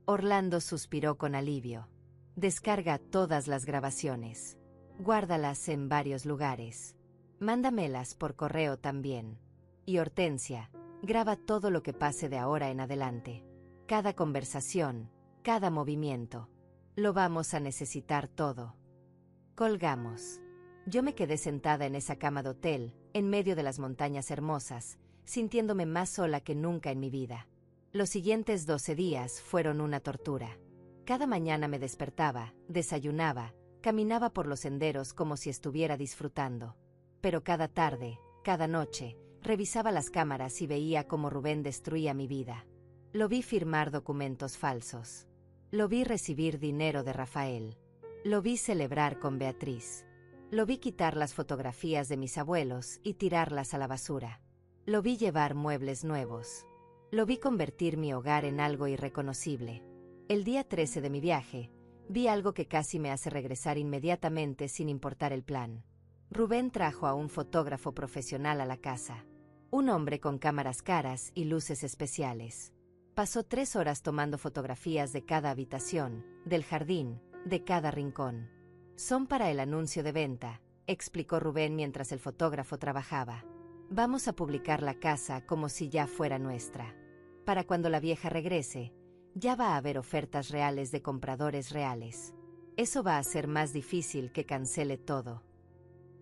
Orlando suspiró con alivio. Descarga todas las grabaciones. Guárdalas en varios lugares. Mándamelas por correo también. Y Hortensia, graba todo lo que pase de ahora en adelante. Cada conversación, cada movimiento. Lo vamos a necesitar todo. Colgamos. Yo me quedé sentada en esa cama de hotel, en medio de las montañas hermosas, sintiéndome más sola que nunca en mi vida. Los siguientes 12 días fueron una tortura. Cada mañana me despertaba, desayunaba, caminaba por los senderos como si estuviera disfrutando. Pero cada tarde, cada noche, revisaba las cámaras y veía cómo Rubén destruía mi vida. Lo vi firmar documentos falsos. Lo vi recibir dinero de Rafael. Lo vi celebrar con Beatriz. Lo vi quitar las fotografías de mis abuelos y tirarlas a la basura. Lo vi llevar muebles nuevos. Lo vi convertir mi hogar en algo irreconocible. El día 13 de mi viaje, vi algo que casi me hace regresar inmediatamente sin importar el plan. Rubén trajo a un fotógrafo profesional a la casa. Un hombre con cámaras caras y luces especiales. Pasó 3 horas tomando fotografías de cada habitación, del jardín, de cada rincón. Son para el anuncio de venta, explicó Rubén mientras el fotógrafo trabajaba. Vamos a publicar la casa como si ya fuera nuestra. Para cuando la vieja regrese, ya va a haber ofertas reales de compradores reales. Eso va a ser más difícil que cancele todo.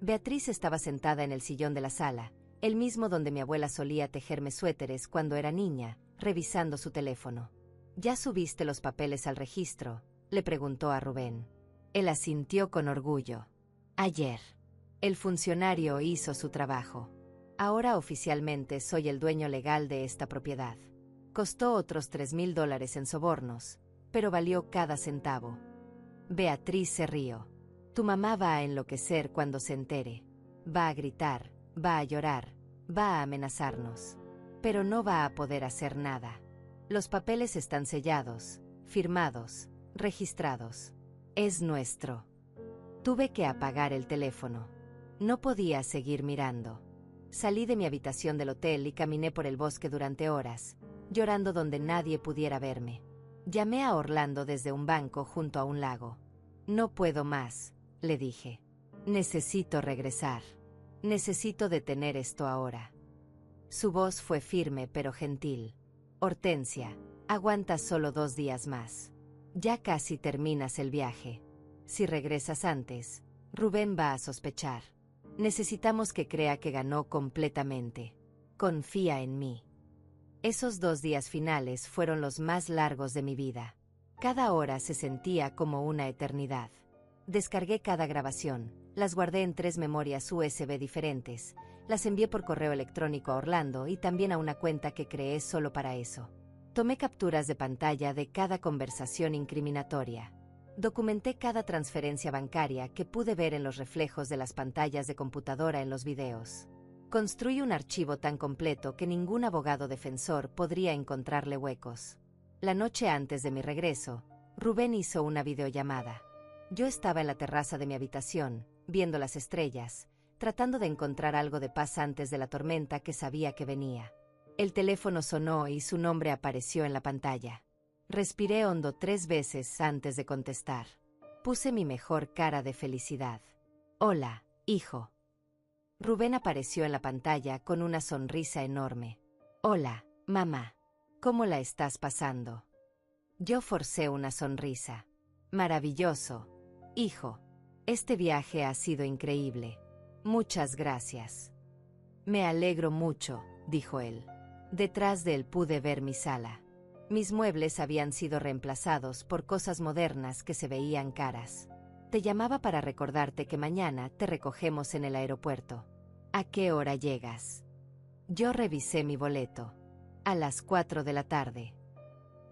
Beatriz estaba sentada en el sillón de la sala, el mismo donde mi abuela solía tejerme suéteres cuando era niña, revisando su teléfono. ¿Ya subiste los papeles al registro?, le preguntó a Rubén. Él asintió con orgullo. Ayer. El funcionario hizo su trabajo. Ahora oficialmente soy el dueño legal de esta propiedad. Costó otros $3,000 en sobornos, pero valió cada centavo. Beatriz se rió. Tu mamá va a enloquecer cuando se entere. Va a gritar, va a llorar, va a amenazarnos. Pero no va a poder hacer nada. Los papeles están sellados, firmados, registrados. Es nuestro. Tuve que apagar el teléfono. No podía seguir mirando. Salí de mi habitación del hotel y caminé por el bosque durante horas, llorando donde nadie pudiera verme. Llamé a Orlando desde un banco junto a un lago. No puedo más, le dije. Necesito regresar. Necesito detener esto ahora. Su voz fue firme pero gentil. Hortensia, aguanta solo 2 días más. Ya casi terminas el viaje. Si regresas antes, Rubén va a sospechar. Necesitamos que crea que ganó completamente. Confía en mí. Esos 2 días finales fueron los más largos de mi vida. Cada hora se sentía como una eternidad. Descargué cada grabación, las guardé en 3 memorias USB diferentes, las envié por correo electrónico a Orlando y también a una cuenta que creé solo para eso. Tomé capturas de pantalla de cada conversación incriminatoria. Documenté cada transferencia bancaria que pude ver en los reflejos de las pantallas de computadora en los videos. Construí un archivo tan completo que ningún abogado defensor podría encontrarle huecos. La noche antes de mi regreso, Rubén hizo una videollamada. Yo estaba en la terraza de mi habitación, viendo las estrellas, tratando de encontrar algo de paz antes de la tormenta que sabía que venía. El teléfono sonó y su nombre apareció en la pantalla. Respiré hondo 3 veces antes de contestar. Puse mi mejor cara de felicidad. Hola, hijo. Rubén apareció en la pantalla con una sonrisa enorme. Hola, mamá. ¿Cómo la estás pasando? Yo forcé una sonrisa. Maravilloso, hijo. Este viaje ha sido increíble. Muchas gracias. Me alegro mucho, dijo él. Detrás de él pude ver mi sala. Mis muebles habían sido reemplazados por cosas modernas que se veían caras. Te llamaba para recordarte que mañana te recogemos en el aeropuerto. ¿A qué hora llegas? Yo revisé mi boleto. A las 4 de la tarde.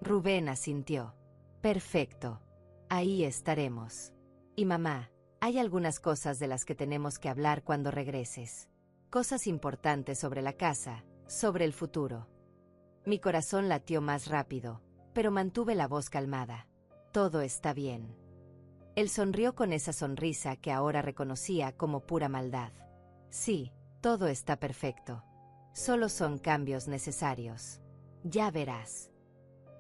Rubén asintió. Perfecto. Ahí estaremos. Y mamá, hay algunas cosas de las que tenemos que hablar cuando regreses. Cosas importantes sobre la casa, sobre el futuro. Mi corazón latió más rápido, pero mantuve la voz calmada. Todo está bien. Él sonrió con esa sonrisa que ahora reconocía como pura maldad. Sí, todo está perfecto. Solo son cambios necesarios. Ya verás.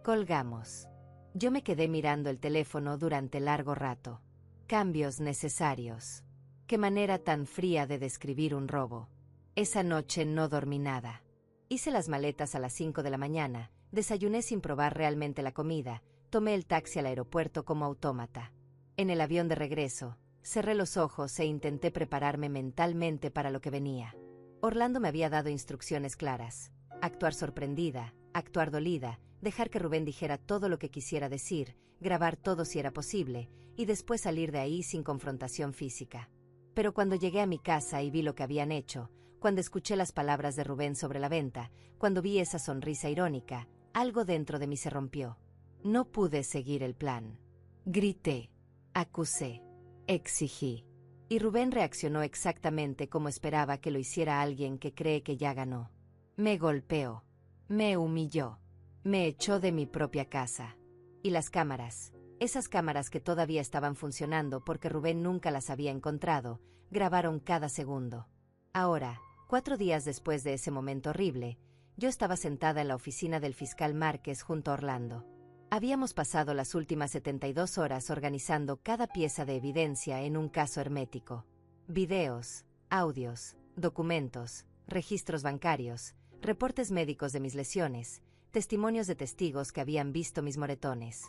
Colgamos. Yo me quedé mirando el teléfono durante largo rato. Cambios necesarios. Qué manera tan fría de describir un robo. Esa noche no dormí nada. Hice las maletas a las 5 de la mañana, desayuné sin probar realmente la comida, tomé el taxi al aeropuerto como autómata. En el avión de regreso, cerré los ojos e intenté prepararme mentalmente para lo que venía. Orlando me había dado instrucciones claras. Actuar sorprendida, actuar dolida, dejar que Rubén dijera todo lo que quisiera decir, grabar todo si era posible, y después salir de ahí sin confrontación física. Pero cuando llegué a mi casa y vi lo que habían hecho, cuando escuché las palabras de Rubén sobre la venta, cuando vi esa sonrisa irónica, algo dentro de mí se rompió. No pude seguir el plan. Grité, acusé, exigí. Y Rubén reaccionó exactamente como esperaba que lo hiciera alguien que cree que ya ganó. Me golpeó, me humilló, me echó de mi propia casa. Y las cámaras, esas cámaras que todavía estaban funcionando porque Rubén nunca las había encontrado, grabaron cada segundo. Ahora, 4 días después de ese momento horrible, yo estaba sentada en la oficina del fiscal Márquez junto a Orlando. Habíamos pasado las últimas 72 horas organizando cada pieza de evidencia en un caso hermético. Videos, audios, documentos, registros bancarios, reportes médicos de mis lesiones, testimonios de testigos que habían visto mis moretones.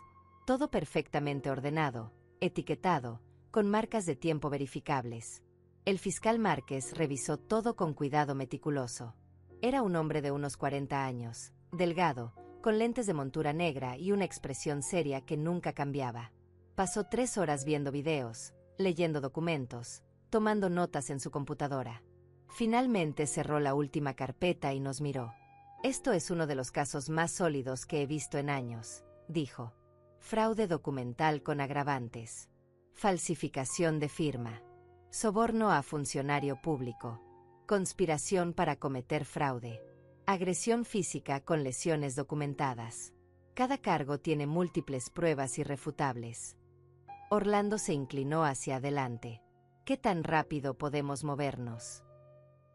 Todo perfectamente ordenado, etiquetado, con marcas de tiempo verificables. El fiscal Márquez revisó todo con cuidado meticuloso. Era un hombre de unos 40 años, delgado, con lentes de montura negra y una expresión seria que nunca cambiaba. Pasó 3 horas viendo videos, leyendo documentos, tomando notas en su computadora. Finalmente cerró la última carpeta y nos miró. Esto es uno de los casos más sólidos que he visto en años, dijo. Fraude documental con agravantes. Falsificación de firma. Soborno a funcionario público. Conspiración para cometer fraude. Agresión física con lesiones documentadas. Cada cargo tiene múltiples pruebas irrefutables. Orlando se inclinó hacia adelante. ¿Qué tan rápido podemos movernos?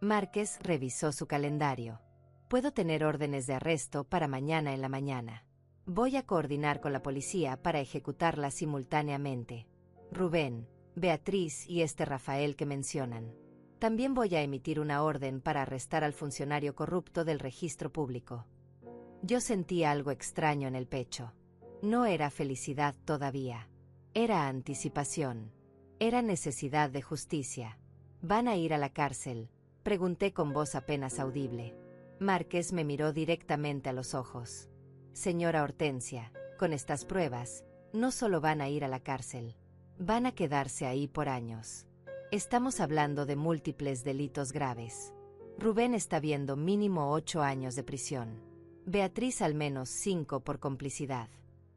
Márquez revisó su calendario. Puedo tener órdenes de arresto para mañana en la mañana. Voy a coordinar con la policía para ejecutarlas simultáneamente. Rubén, Beatriz y Rafael que mencionan. También voy a emitir una orden para arrestar al funcionario corrupto del registro público. Yo sentía algo extraño en el pecho. No era felicidad todavía. Era anticipación. Era necesidad de justicia. ¿Van a ir a la cárcel?, pregunté con voz apenas audible. Márquez me miró directamente a los ojos. Señora Hortensia, con estas pruebas, no solo van a ir a la cárcel. Van a quedarse ahí por años. Estamos hablando de múltiples delitos graves. Rubén está viendo mínimo 8 años de prisión. Beatriz al menos 5 por complicidad.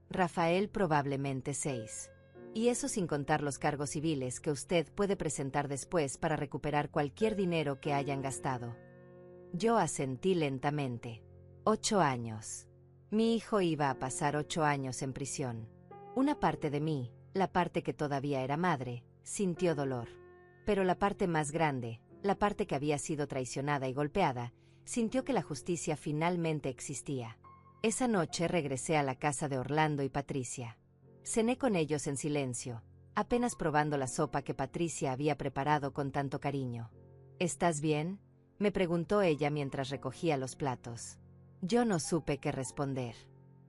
Rafael probablemente 6. Y eso sin contar los cargos civiles que usted puede presentar después para recuperar cualquier dinero que hayan gastado. Yo asentí lentamente. 8 años. Mi hijo iba a pasar 8 años en prisión. Una parte de mí, la parte que todavía era madre, sintió dolor. Pero la parte más grande, la parte que había sido traicionada y golpeada, sintió que la justicia finalmente existía. Esa noche regresé a la casa de Orlando y Patricia. Cené con ellos en silencio, apenas probando la sopa que Patricia había preparado con tanto cariño. ¿Estás bien?, me preguntó ella mientras recogía los platos. Yo no supe qué responder.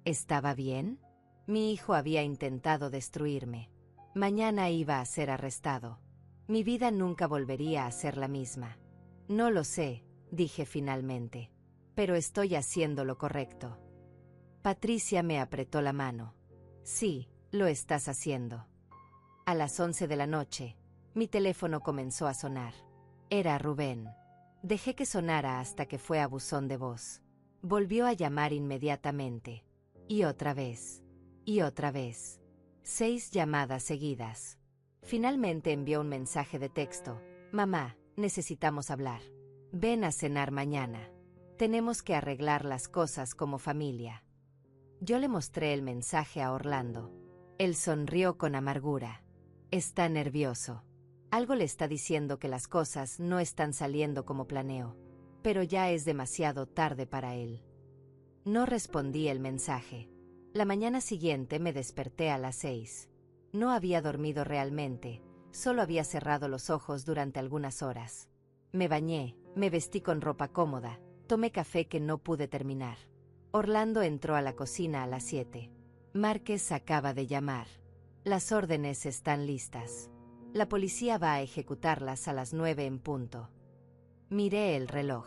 ¿Estaba bien? Mi hijo había intentado destruirme. Mañana iba a ser arrestado. Mi vida nunca volvería a ser la misma. No lo sé, dije finalmente. Pero estoy haciendo lo correcto. Patricia me apretó la mano. Sí, lo estás haciendo. A las 11 de la noche, mi teléfono comenzó a sonar. Era Rubén. Dejé que sonara hasta que fue a buzón de voz. Volvió a llamar inmediatamente. Y otra vez. Y otra vez. 6 llamadas seguidas. Finalmente envió un mensaje de texto. Mamá, necesitamos hablar. Ven a cenar mañana. Tenemos que arreglar las cosas como familia. Yo le mostré el mensaje a Orlando. Él sonrió con amargura. Está nervioso. Algo le está diciendo que las cosas no están saliendo como planeó. Pero ya es demasiado tarde para él. No respondí el mensaje. La mañana siguiente me desperté a las 6. No había dormido realmente, solo había cerrado los ojos durante algunas horas. Me bañé, me vestí con ropa cómoda, tomé café que no pude terminar. Orlando entró a la cocina a las 7. Márquez acaba de llamar. Las órdenes están listas. La policía va a ejecutarlas a las 9 en punto. Miré el reloj.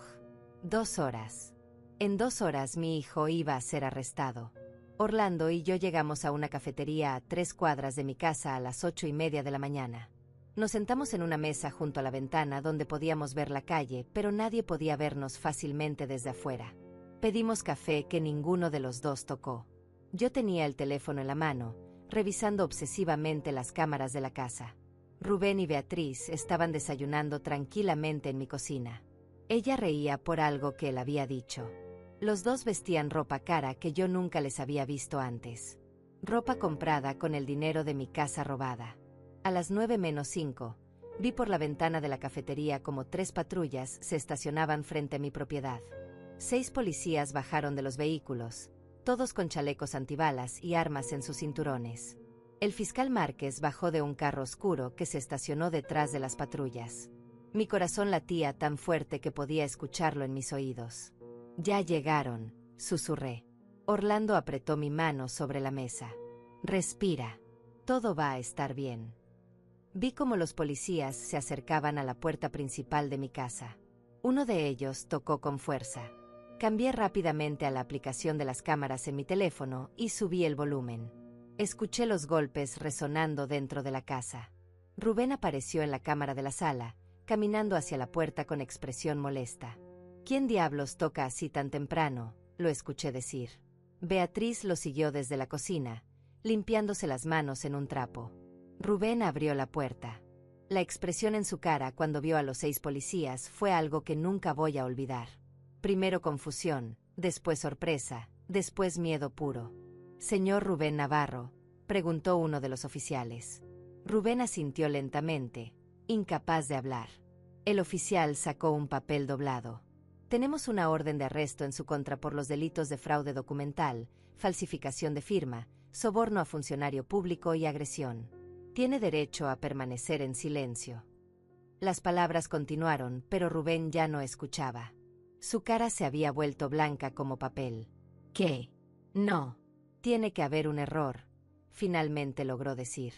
2 horas. En 2 horas mi hijo iba a ser arrestado. Orlando y yo llegamos a una cafetería a 3 cuadras de mi casa a las 8:30 de la mañana. Nos sentamos en una mesa junto a la ventana donde podíamos ver la calle, pero nadie podía vernos fácilmente desde afuera. Pedimos café que ninguno de los dos tocó. Yo tenía el teléfono en la mano, revisando obsesivamente las cámaras de la casa. Rubén y Beatriz estaban desayunando tranquilamente en mi cocina. Ella reía por algo que él había dicho. Los dos vestían ropa cara que yo nunca les había visto antes. Ropa comprada con el dinero de mi casa robada. A las 9:05, vi por la ventana de la cafetería como 3 patrullas se estacionaban frente a mi propiedad. 6 policías bajaron de los vehículos, todos con chalecos antibalas y armas en sus cinturones. El fiscal Márquez bajó de un carro oscuro que se estacionó detrás de las patrullas. Mi corazón latía tan fuerte que podía escucharlo en mis oídos. Ya llegaron, susurré. Orlando apretó mi mano sobre la mesa. Respira. Todo va a estar bien. Vi cómo los policías se acercaban a la puerta principal de mi casa. Uno de ellos tocó con fuerza. Cambié rápidamente a la aplicación de las cámaras en mi teléfono y subí el volumen. Escuché los golpes resonando dentro de la casa. Rubén apareció en la cámara de la sala, caminando hacia la puerta con expresión molesta. ¿Quién diablos toca así tan temprano?, lo escuché decir. Beatriz lo siguió desde la cocina, limpiándose las manos en un trapo. Rubén abrió la puerta. La expresión en su cara cuando vio a los 6 policías fue algo que nunca voy a olvidar. Primero confusión, después sorpresa, después miedo puro. «Señor Rubén Navarro», preguntó uno de los oficiales. Rubén asintió lentamente, incapaz de hablar. El oficial sacó un papel doblado. «Tenemos una orden de arresto en su contra por los delitos de fraude documental, falsificación de firma, soborno a funcionario público y agresión. Tiene derecho a permanecer en silencio». Las palabras continuaron, pero Rubén ya no escuchaba. Su cara se había vuelto blanca como papel. «¿Qué? No. Tiene que haber un error», finalmente logró decir.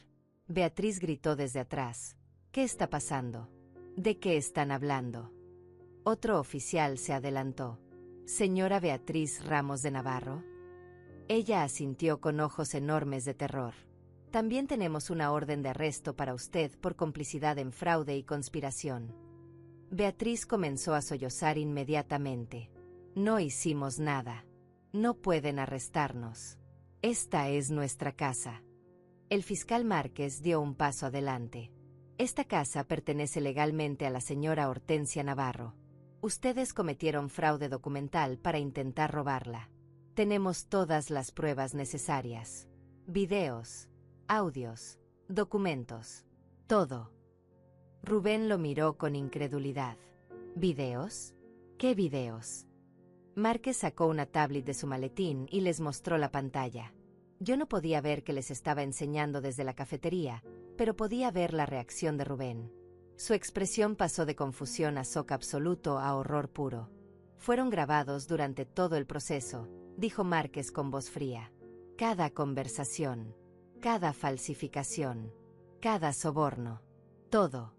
Beatriz gritó desde atrás. «¿Qué está pasando? ¿De qué están hablando?». Otro oficial se adelantó. «¿Señora Beatriz Ramos de Navarro?». Ella asintió con ojos enormes de terror. «También tenemos una orden de arresto para usted por complicidad en fraude y conspiración». Beatriz comenzó a sollozar inmediatamente. «No hicimos nada. No pueden arrestarnos. Esta es nuestra casa». El fiscal Márquez dio un paso adelante. «Esta casa pertenece legalmente a la señora Hortensia Navarro. Ustedes cometieron fraude documental para intentar robarla. Tenemos todas las pruebas necesarias. Videos, audios, documentos, todo». Rubén lo miró con incredulidad. «¿Videos? ¿Qué videos?». Márquez sacó una tablet de su maletín y les mostró la pantalla. Yo no podía ver que les estaba enseñando desde la cafetería, pero podía ver la reacción de Rubén. Su expresión pasó de confusión a shock absoluto a horror puro. «Fueron grabados durante todo el proceso», dijo Márquez con voz fría. «Cada conversación, cada falsificación, cada soborno, todo».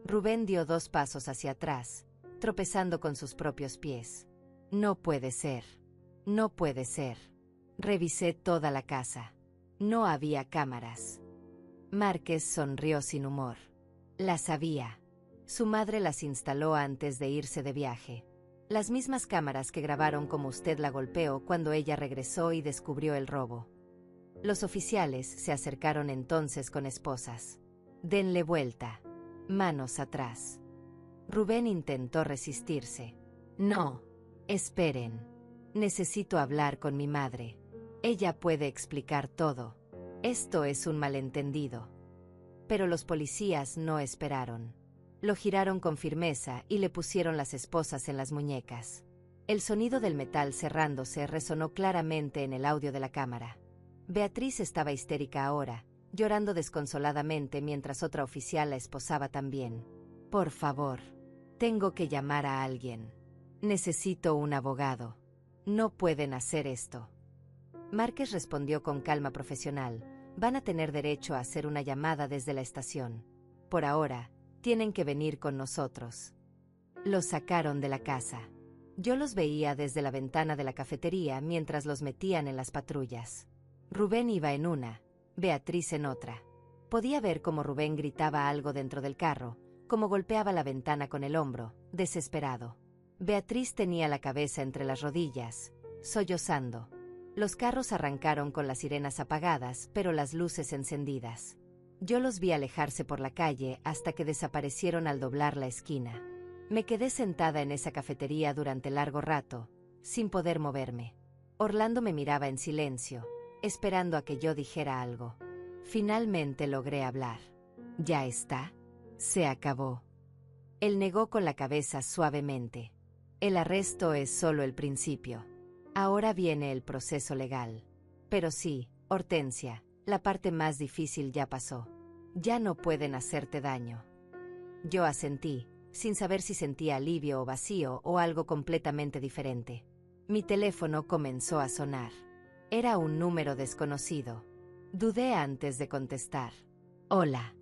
Rubén dio 2 pasos hacia atrás, tropezando con sus propios pies. «No puede ser. No puede ser. Revisé toda la casa. No había cámaras». Márquez sonrió sin humor. «Las había. Su madre las instaló antes de irse de viaje. Las mismas cámaras que grabaron cómo usted la golpeó cuando ella regresó y descubrió el robo». Los oficiales se acercaron entonces con esposas. «Denle vuelta. Manos atrás». Rubén intentó resistirse. «No. Esperen. Necesito hablar con mi madre. Ella puede explicar todo. Esto es un malentendido». Pero los policías no esperaron. Lo giraron con firmeza y le pusieron las esposas en las muñecas. El sonido del metal cerrándose resonó claramente en el audio de la cámara. Beatriz estaba histérica ahora, llorando desconsoladamente mientras otra oficial la esposaba también. «Por favor. Tengo que llamar a alguien. Necesito un abogado. No pueden hacer esto». Márquez respondió con calma profesional. «Van a tener derecho a hacer una llamada desde la estación. Por ahora, tienen que venir con nosotros». Los sacaron de la casa. Yo los veía desde la ventana de la cafetería mientras los metían en las patrullas. Rubén iba en una, Beatriz en otra. Podía ver cómo Rubén gritaba algo dentro del carro, cómo golpeaba la ventana con el hombro, desesperado. Beatriz tenía la cabeza entre las rodillas, sollozando. Los carros arrancaron con las sirenas apagadas, pero las luces encendidas. Yo los vi alejarse por la calle hasta que desaparecieron al doblar la esquina. Me quedé sentada en esa cafetería durante largo rato, sin poder moverme. Orlando me miraba en silencio, esperando a que yo dijera algo. Finalmente logré hablar. «¿Ya está? Se acabó». Él negó con la cabeza suavemente. «El arresto es solo el principio. Ahora viene el proceso legal. Pero sí, Hortensia, la parte más difícil ya pasó. Ya no pueden hacerte daño». Yo asentí, sin saber si sentía alivio o vacío o algo completamente diferente. Mi teléfono comenzó a sonar. Era un número desconocido. Dudé antes de contestar. «Hola».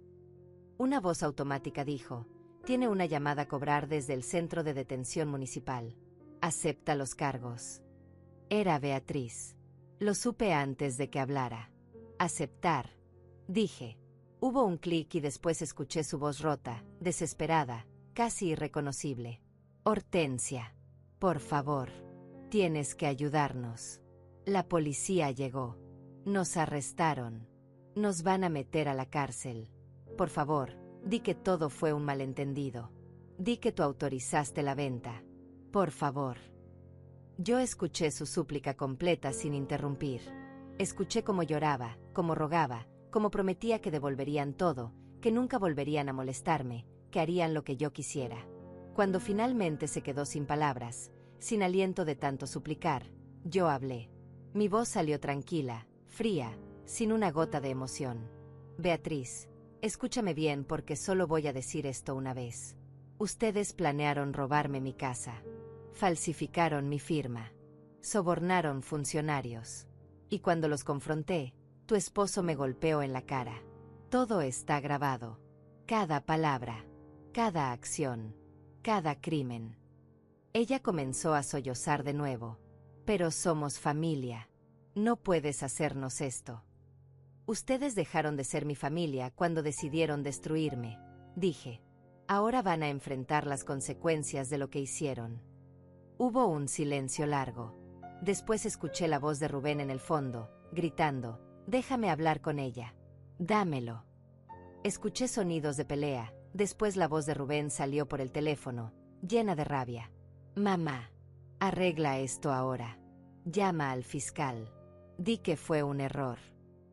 Una voz automática dijo: «Tiene una llamada a cobrar desde el centro de detención municipal. Acepta los cargos». Era Beatriz. Lo supe antes de que hablara. «Aceptar», dije. Hubo un clic y después escuché su voz rota, desesperada, casi irreconocible. «Hortensia». Por favor, tienes que ayudarnos. La policía llegó. Nos arrestaron. Nos van a meter a la cárcel. Por favor, di que todo fue un malentendido. Di que tú autorizaste la venta. Por favor. Yo escuché su súplica completa sin interrumpir. Escuché cómo lloraba, cómo rogaba, cómo prometía que devolverían todo, que nunca volverían a molestarme, que harían lo que yo quisiera. Cuando finalmente se quedó sin palabras, sin aliento de tanto suplicar, yo hablé. Mi voz salió tranquila, fría, sin una gota de emoción. Beatriz, escúchame bien porque solo voy a decir esto una vez. Ustedes planearon robarme mi casa. Falsificaron mi firma. Sobornaron funcionarios. Y cuando los confronté, tu esposo me golpeó en la cara. Todo está grabado. Cada palabra, cada acción, cada crimen. Ella comenzó a sollozar de nuevo. Pero somos familia. No puedes hacernos esto. Ustedes dejaron de ser mi familia cuando decidieron destruirme, dije. Ahora van a enfrentar las consecuencias de lo que hicieron. Hubo un silencio largo. Después escuché la voz de Rubén en el fondo, gritando, déjame hablar con ella. Dámelo. Escuché sonidos de pelea, después la voz de Rubén salió por el teléfono, llena de rabia. Mamá, arregla esto ahora. Llama al fiscal. Di que fue un error.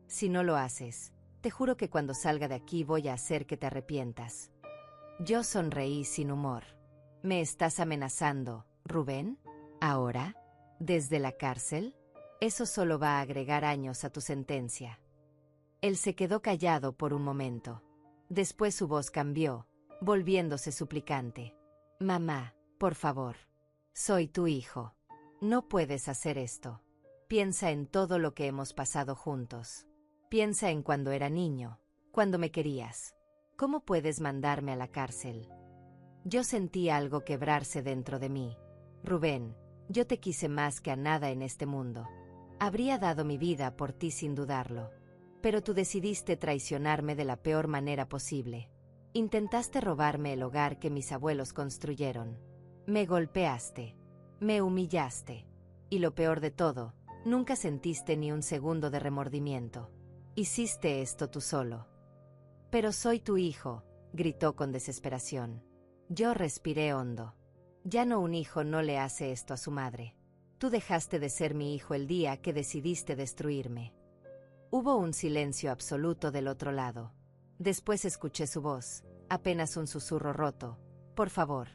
Si no lo haces, te juro que cuando salga de aquí voy a hacer que te arrepientas. Yo sonreí sin humor. ¿Me estás amenazando, Rubén? ¿Ahora? ¿Desde la cárcel? Eso solo va a agregar años a tu sentencia. Él se quedó callado por un momento. Después su voz cambió, volviéndose suplicante. Mamá, por favor. Soy tu hijo. No puedes hacer esto. Piensa en todo lo que hemos pasado juntos. Piensa en cuando era niño, cuando me querías. ¿Cómo puedes mandarme a la cárcel? Yo sentí algo quebrarse dentro de mí. Rubén, yo te quise más que a nada en este mundo. Habría dado mi vida por ti sin dudarlo. Pero tú decidiste traicionarme de la peor manera posible. Intentaste robarme el hogar que mis abuelos construyeron. Me golpeaste. Me humillaste. Y lo peor de todo, nunca sentiste ni un segundo de remordimiento. Hiciste esto tú solo. Pero soy tu hijo, gritó con desesperación. Yo respiré hondo. Ya no, un hijo no le hace esto a su madre. Tú dejaste de ser mi hijo el día que decidiste destruirme. Hubo un silencio absoluto del otro lado. Después escuché su voz, apenas un susurro roto. Por favor.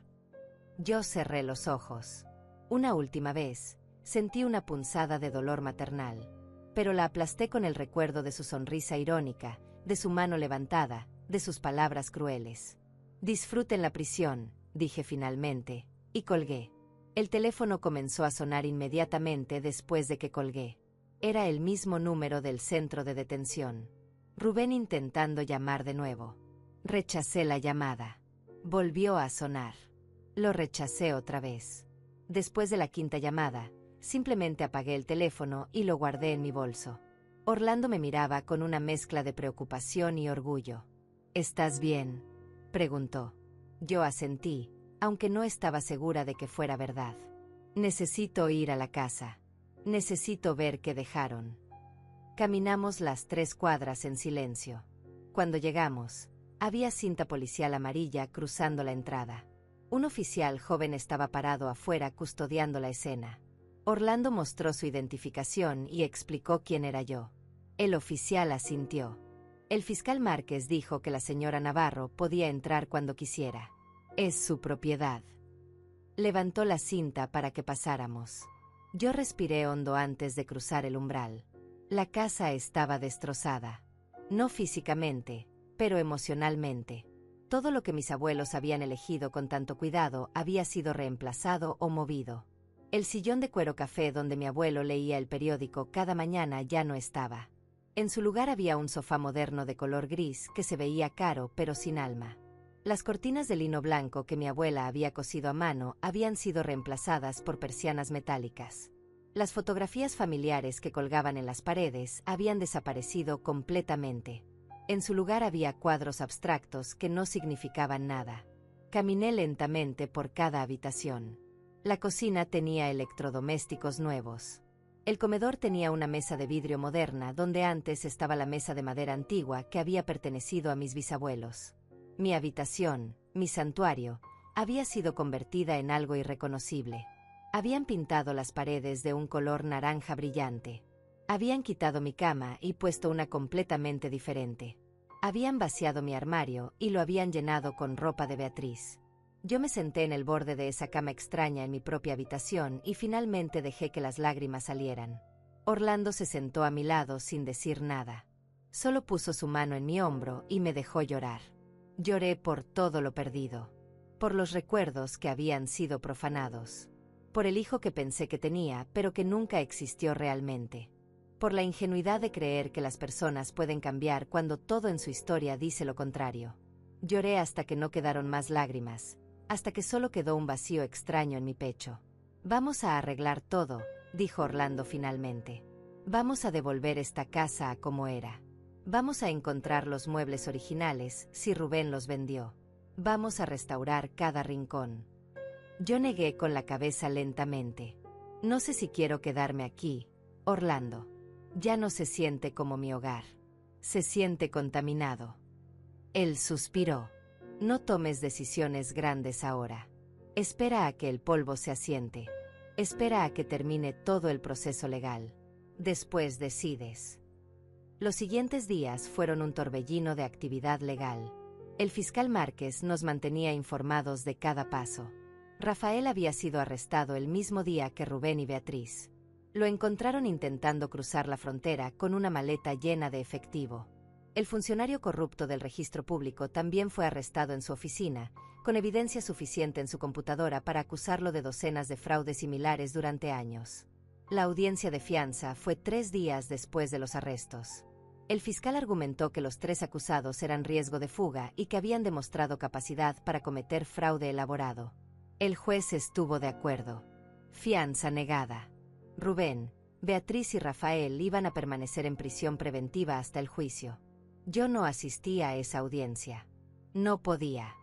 Yo cerré los ojos. Una última vez, sentí una punzada de dolor maternal, pero la aplasté con el recuerdo de su sonrisa irónica, de su mano levantada, de sus palabras crueles. Disfruten la prisión, dije finalmente, y colgué. El teléfono comenzó a sonar inmediatamente después de que colgué. Era el mismo número del centro de detención. Rubén intentando llamar de nuevo. Rechacé la llamada. Volvió a sonar. Lo rechacé otra vez. Después de la quinta llamada, simplemente apagué el teléfono y lo guardé en mi bolso. Orlando me miraba con una mezcla de preocupación y orgullo. ¿Estás bien?, preguntó. Yo asentí, aunque no estaba segura de que fuera verdad. Necesito ir a la casa. Necesito ver qué dejaron. Caminamos las 3 cuadras en silencio. Cuando llegamos, había cinta policial amarilla cruzando la entrada. Un oficial joven estaba parado afuera custodiando la escena. Orlando mostró su identificación y explicó quién era yo. El oficial asintió. El fiscal Márquez dijo que la señora Navarro podía entrar cuando quisiera. Es su propiedad. Levantó la cinta para que pasáramos. Yo respiré hondo antes de cruzar el umbral. La casa estaba destrozada. No físicamente, pero emocionalmente. Todo lo que mis abuelos habían elegido con tanto cuidado había sido reemplazado o movido. El sillón de cuero café donde mi abuelo leía el periódico cada mañana ya no estaba. En su lugar había un sofá moderno de color gris que se veía caro pero sin alma. Las cortinas de lino blanco que mi abuela había cosido a mano habían sido reemplazadas por persianas metálicas. Las fotografías familiares que colgaban en las paredes habían desaparecido completamente. En su lugar había cuadros abstractos que no significaban nada. Caminé lentamente por cada habitación. La cocina tenía electrodomésticos nuevos. El comedor tenía una mesa de vidrio moderna donde antes estaba la mesa de madera antigua que había pertenecido a mis bisabuelos. Mi habitación, mi santuario, había sido convertida en algo irreconocible. Habían pintado las paredes de un color naranja brillante. Habían quitado mi cama y puesto una completamente diferente. Habían vaciado mi armario y lo habían llenado con ropa de Beatriz. Yo me senté en el borde de esa cama extraña en mi propia habitación y finalmente dejé que las lágrimas salieran. Orlando se sentó a mi lado sin decir nada. Solo puso su mano en mi hombro y me dejó llorar. Lloré por todo lo perdido. Por los recuerdos que habían sido profanados. Por el hijo que pensé que tenía, pero que nunca existió realmente. Por la ingenuidad de creer que las personas pueden cambiar cuando todo en su historia dice lo contrario. Lloré hasta que no quedaron más lágrimas, hasta que solo quedó un vacío extraño en mi pecho. Vamos a arreglar todo, dijo Orlando finalmente. Vamos a devolver esta casa a como era. Vamos a encontrar los muebles originales, si Rubén los vendió. Vamos a restaurar cada rincón. Yo negué con la cabeza lentamente. No sé si quiero quedarme aquí, Orlando. Ya no se siente como mi hogar. Se siente contaminado. Él suspiró. No tomes decisiones grandes ahora. Espera a que el polvo se asiente. Espera a que termine todo el proceso legal. Después decides. Los siguientes días fueron un torbellino de actividad legal. El fiscal Márquez nos mantenía informados de cada paso. Rafael había sido arrestado el mismo día que Rubén y Beatriz. Lo encontraron intentando cruzar la frontera con una maleta llena de efectivo. El funcionario corrupto del registro público también fue arrestado en su oficina, con evidencia suficiente en su computadora para acusarlo de docenas de fraudes similares durante años. La audiencia de fianza fue 3 días después de los arrestos. El fiscal argumentó que los 3 acusados eran riesgo de fuga y que habían demostrado capacidad para cometer fraude elaborado. El juez estuvo de acuerdo. Fianza negada. Rubén, Beatriz y Rafael iban a permanecer en prisión preventiva hasta el juicio. Yo no asistí a esa audiencia. No podía.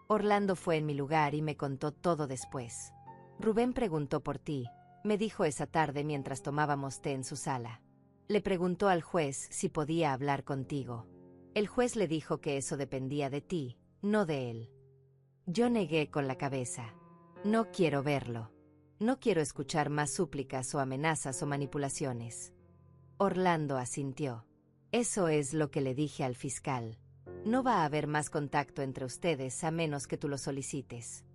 Orlando fue en mi lugar y me contó todo después. Rubén preguntó por ti, me dijo esa tarde mientras tomábamos té en su sala. Le preguntó al juez si podía hablar contigo. El juez le dijo que eso dependía de ti, no de él. Yo negué con la cabeza. No quiero verlo. No quiero escuchar más súplicas o amenazas o manipulaciones. Orlando asintió. Eso es lo que le dije al fiscal. No va a haber más contacto entre ustedes a menos que tú lo solicites.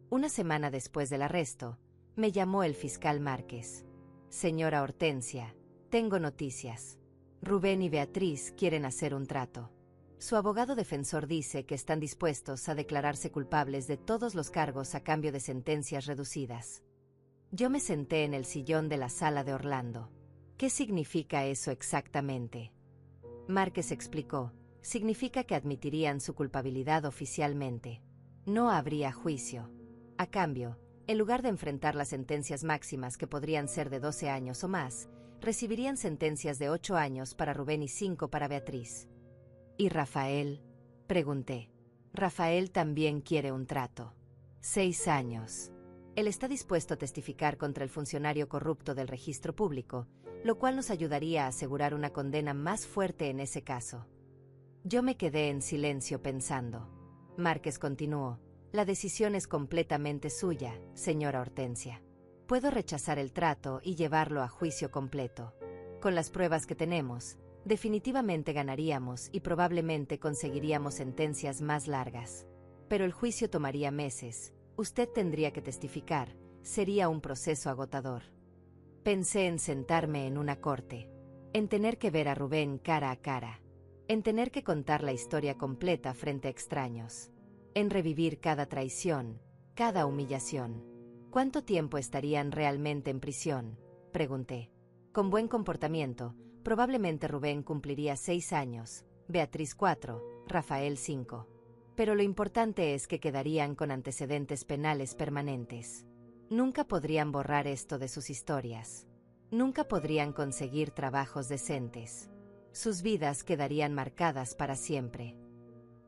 Una semana después del arresto, me llamó el fiscal Márquez. Señora Hortensia, tengo noticias. Rubén y Beatriz quieren hacer un trato. Su abogado defensor dice que están dispuestos a declararse culpables de todos los cargos a cambio de sentencias reducidas. Yo me senté en el sillón de la sala de Orlando. ¿Qué significa eso exactamente? Márquez explicó. Significa que admitirían su culpabilidad oficialmente. No habría juicio. A cambio, en lugar de enfrentar las sentencias máximas que podrían ser de 12 años o más, recibirían sentencias de 8 años para Rubén y 5 para Beatriz. ¿Y Rafael? Pregunté. Rafael también quiere un trato. 6 años. Él está dispuesto a testificar contra el funcionario corrupto del registro público, lo cual nos ayudaría a asegurar una condena más fuerte en ese caso. Yo me quedé en silencio pensando. Márquez continuó. La decisión es completamente suya, señora Hortensia. Puedo rechazar el trato y llevarlo a juicio completo. Con las pruebas que tenemos, definitivamente ganaríamos y probablemente conseguiríamos sentencias más largas. Pero el juicio tomaría meses. Usted tendría que testificar, sería un proceso agotador. Pensé en sentarme en una corte, en tener que ver a Rubén cara a cara, en tener que contar la historia completa frente a extraños, en revivir cada traición, cada humillación. ¿Cuánto tiempo estarían realmente en prisión?, pregunté. Con buen comportamiento, probablemente Rubén cumpliría 6 años, Beatriz 4, Rafael 5. Pero lo importante es que quedarían con antecedentes penales permanentes. Nunca podrían borrar esto de sus historias. Nunca podrían conseguir trabajos decentes. Sus vidas quedarían marcadas para siempre.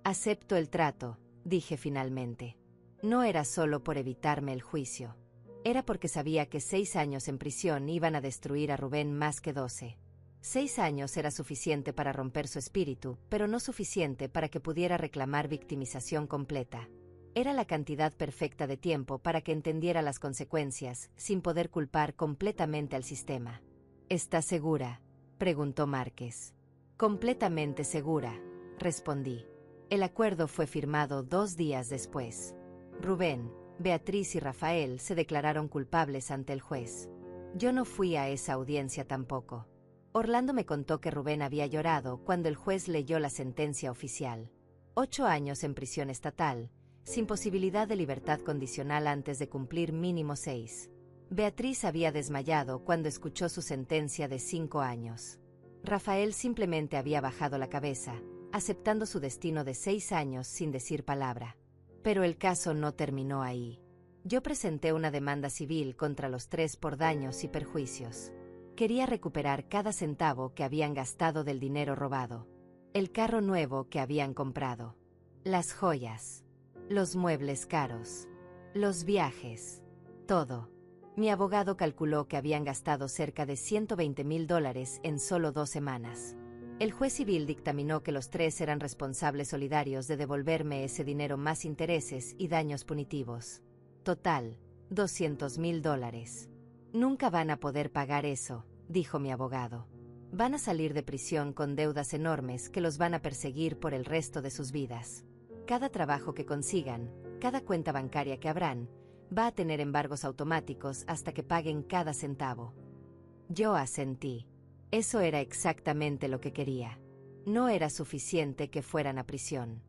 Acepto el trato, dije finalmente. No era solo por evitarme el juicio. Era porque sabía que 6 años en prisión iban a destruir a Rubén más que 12. 6 años era suficiente para romper su espíritu, pero no suficiente para que pudiera reclamar victimización completa. Era la cantidad perfecta de tiempo para que entendiera las consecuencias, sin poder culpar completamente al sistema. ¿Estás segura?, preguntó Márquez. Completamente segura, respondí. El acuerdo fue firmado 2 días después. Rubén, Beatriz y Rafael se declararon culpables ante el juez. Yo no fui a esa audiencia tampoco. Orlando me contó que Rubén había llorado cuando el juez leyó la sentencia oficial. 8 años en prisión estatal, sin posibilidad de libertad condicional antes de cumplir mínimo 6. Beatriz había desmayado cuando escuchó su sentencia de 5 años. Rafael simplemente había bajado la cabeza, aceptando su destino de 6 años sin decir palabra. Pero el caso no terminó ahí. Yo presenté una demanda civil contra los 3 por daños y perjuicios. Quería recuperar cada centavo que habían gastado del dinero robado, el carro nuevo que habían comprado, las joyas, los muebles caros, los viajes, todo. Mi abogado calculó que habían gastado cerca de $120,000 en solo 2 semanas. El juez civil dictaminó que los 3 eran responsables solidarios de devolverme ese dinero más intereses y daños punitivos. Total, $200,000. Nunca van a poder pagar eso, dijo mi abogado. Van a salir de prisión con deudas enormes que los van a perseguir por el resto de sus vidas. Cada trabajo que consigan, cada cuenta bancaria que abran, va a tener embargos automáticos hasta que paguen cada centavo. Yo asentí. Eso era exactamente lo que quería. No era suficiente que fueran a prisión.